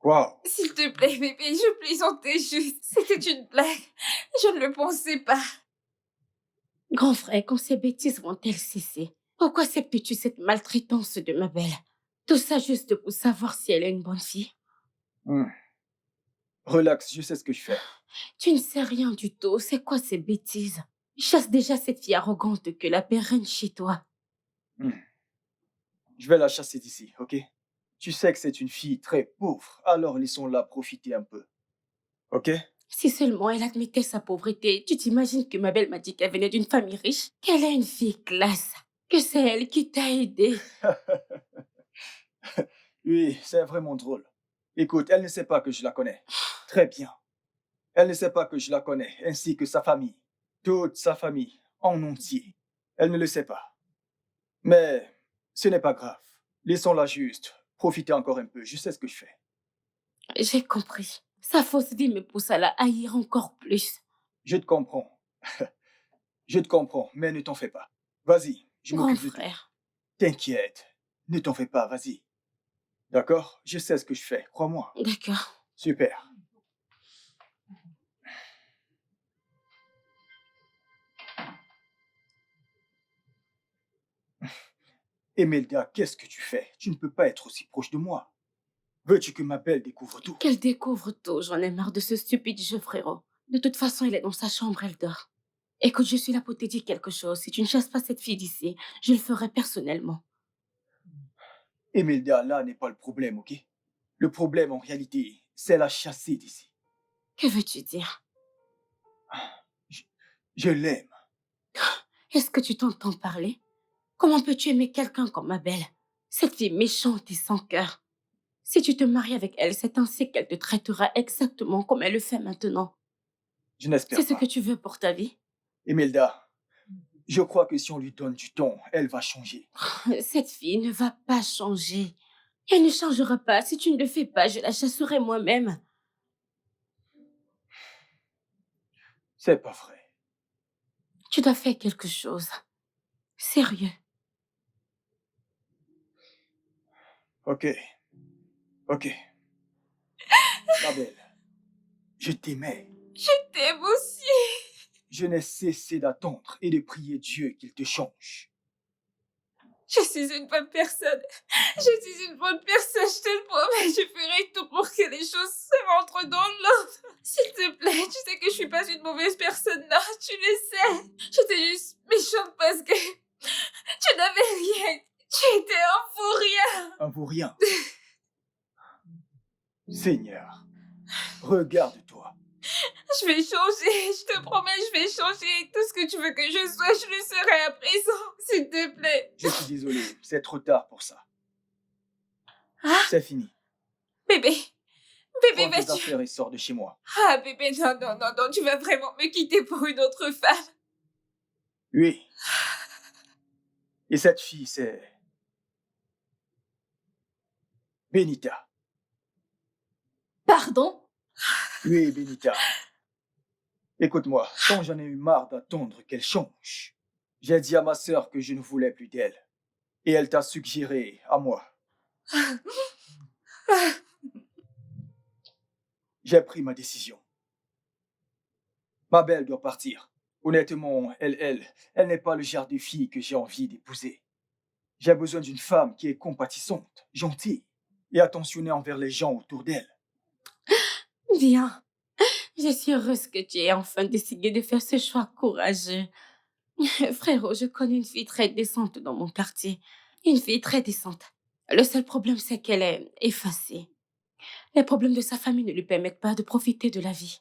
Wow. S'il te plaît, bébé, je plaisantais juste. C'était une blague. Je ne le pensais pas. Grand frère, quand ces bêtises vont-elles cesser? Pourquoi acceptes-tu cette maltraitance de ma belle? Tout ça juste pour savoir si elle est une bonne fille? Relax, je sais ce que je fais. Tu ne sais rien du tout. C'est quoi ces bêtises? Chasse déjà cette fille arrogante que la paix règne chez toi. Je vais la chasser d'ici, ok? Tu sais que c'est une fille très pauvre, alors laissons-la profiter un peu. Ok? Si seulement elle admettait sa pauvreté, tu t'imagines que ma belle m'a dit qu'elle venait d'une famille riche, qu'elle est une fille classe, que c'est elle qui t'a aidé. Oui, c'est vraiment drôle. Écoute, elle ne sait pas que je la connais. Très bien. Elle ne sait pas que je la connais, ainsi que sa famille. Toute sa famille, en entier. Elle ne le sait pas. Mais ce n'est pas grave. Laissons-la juste profiter encore un peu. Je sais ce que je fais. J'ai compris. Sa fausse vie me pousse à la haïr encore plus. Je te comprends. Je te comprends, mais ne t'en fais pas. Vas-y, je Grand m'occupe de tout. frère. T'inquiète. Ne t'en fais pas, vas-y. D'accord? Je sais ce que je fais, crois-moi. D'accord. Super. Emelda, qu'est-ce que tu fais? Tu ne peux pas être aussi proche de moi. Veux-tu que ma belle découvre tout? Qu'elle découvre tout, j'en ai marre de ce stupide jeu, frérot. De toute façon, il est dans sa chambre, elle dort. Écoute, je suis là pour te dire quelque chose. Si tu ne chasses pas cette fille d'ici, je le ferai personnellement. Emelda, là n'est pas le problème, ok? Le problème, en réalité, c'est la chasser d'ici. Que veux-tu dire? Je l'aime. Est-ce que tu t'entends parler? Comment peux-tu aimer quelqu'un comme ma belle? Cette fille méchante et sans cœur. Si tu te maries avec elle, c'est ainsi qu'elle te traitera exactement comme elle le fait maintenant. Je n'espère C'est ce pas. que tu veux pour ta vie. Imelda, je crois que si on lui donne du temps, elle va changer. Cette fille ne va pas changer. Elle ne changera pas. Si tu ne le fais pas, je la chasserai moi-même. C'est pas vrai. Tu dois faire quelque chose. Sérieux. Ok. Ok. Ma belle, je t'aimais. Je t'aime aussi. Je n'ai cessé d'attendre et de prier Dieu qu'il te change. Je suis une bonne personne. Je suis une bonne personne, je te le promets. Je ferai tout pour que les choses se rentrent dans l'ordre. S'il te plaît, tu sais que je suis pas une mauvaise personne, non, tu le sais. J'étais juste méchante parce que tu n'avais rien. Tu étais un fou rien. Un vaurien. Seigneur, regarde-toi. Je vais changer, je te promets, je vais changer. Tout ce que tu veux que je sois, je le serai à présent. S'il te plaît. Je suis désolé, c'est trop tard pour ça. Ah, C'est fini. bébé. Bébé, Prends tes vas-tu... affaires et sors de chez moi. Ah, bébé, non, non, non, non, tu vas vraiment me quitter pour une autre femme. Oui. Et cette fille, c'est... Benita. Pardon? Oui, Benita. Écoute-moi, quand j'en ai eu marre d'attendre qu'elle change, j'ai dit à ma sœur que je ne voulais plus d'elle. Et elle t'a suggéré à moi. J'ai pris ma décision. Ma belle doit partir. Honnêtement, elle n'est pas le genre de fille que j'ai envie d'épouser. J'ai besoin d'une femme qui est compatissante, gentille et attentionnée envers les gens autour d'elle. Bien. Je suis heureuse que tu aies enfin décidé de faire ce choix courageux. Frérot, je connais une fille très décente dans mon quartier. Une fille très décente. Le seul problème, c'est qu'elle est effacée. Les problèmes de sa famille ne lui permettent pas de profiter de la vie.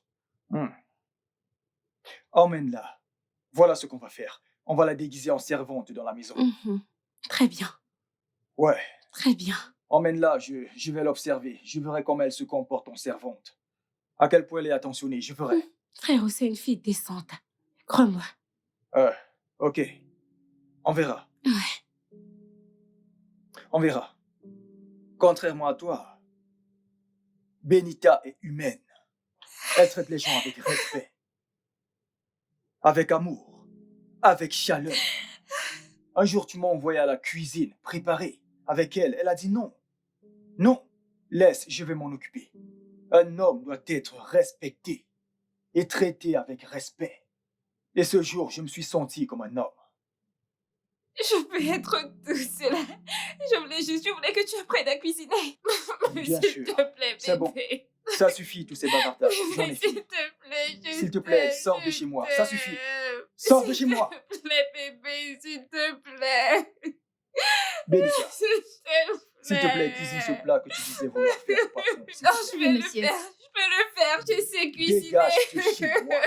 Emmène-la. Voilà ce qu'on va faire. On va la déguiser en servante dans la maison. Mhm. Très bien. Ouais, Très bien. emmène-la, je vais l'observer. Je verrai comment elle se comporte en servante. À quel point elle est attentionnée, je verrai. Frérot, c'est une fille décente. Crois-moi. Ok. On verra. Ouais. On verra. Contrairement à toi, Benita est humaine. Elle traite les gens avec respect, avec amour, avec chaleur. Un jour, tu m'as envoyé à la cuisine, préparer. Avec elle, elle a dit non. Non, laisse, je vais m'en occuper. Un homme doit être respecté et traité avec respect. Et ce jour, je me suis senti comme un homme. Je peux être tout cela. Je voulais que tu apprennes à cuisiner. Bien S'il sûr. te plaît, C'est bon. bébé. Ça suffit, tous ces bavardages. J'en ai S'il fini. te plaît, je S'il te plaît, t'aime, sors de je chez moi. Ça suffit. t'aime. Sors de chez moi. S'il te plaît, bébé, s'il te plaît. Benita, S'il s'il te plaît, cuisine ce plat que tu disais vouloir faire au patron. s'il Non, te je plaît. vais Oui, le monsieur. faire. Je peux le faire. Je sais cuisiner. Dégage de chez moi.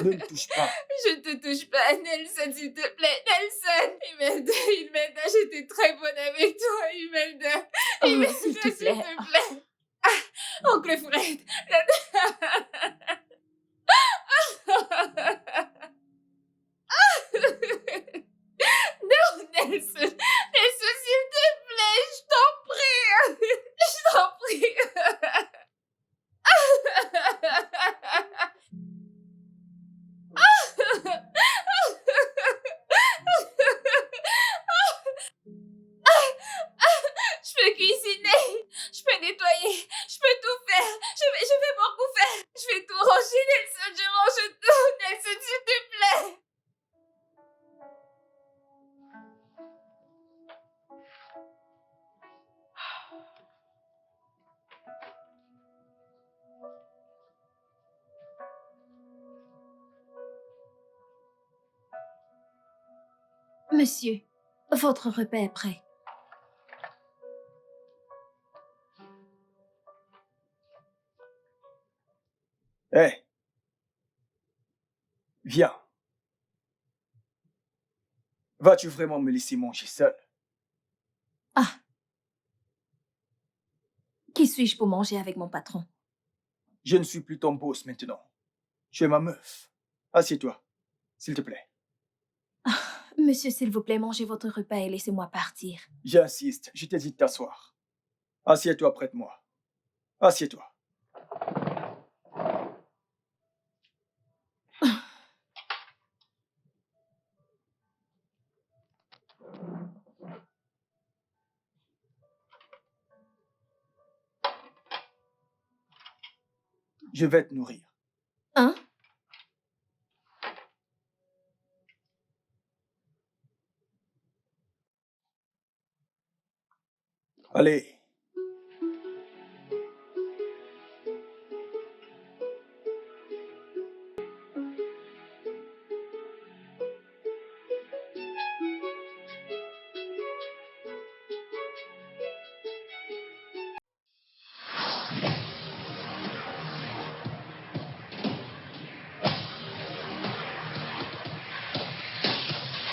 Ne me touche pas. Je te touche pas, Nelson, s'il te plaît. Nelson. Imelda, j'étais très bonne avec toi, Imelda. Oh, Imelda, s'il te plaît. Ah, Oncle Fred. Non, Nelson. Nelson, s'il te plaît, je t'en prie. Je t'en prie. Je peux cuisiner, je peux nettoyer, je peux tout faire. Je vais beaucoup faire. Je vais tout ranger, Nelson, je range tout. Nelson, s'il te plaît. Monsieur, votre repas est prêt. Hé. Viens. Vas-tu vraiment me laisser manger seul? Ah. Qui suis-je pour manger avec mon patron? Je ne suis plus ton boss maintenant. Tu es ma meuf. Assieds-toi, s'il te plaît. Monsieur, s'il vous plaît, mangez votre repas et laissez-moi partir. J'insiste, je t'ai dit de t'asseoir. Assieds-toi près de moi. Assieds-toi. Je vais te nourrir. Hein? Allez,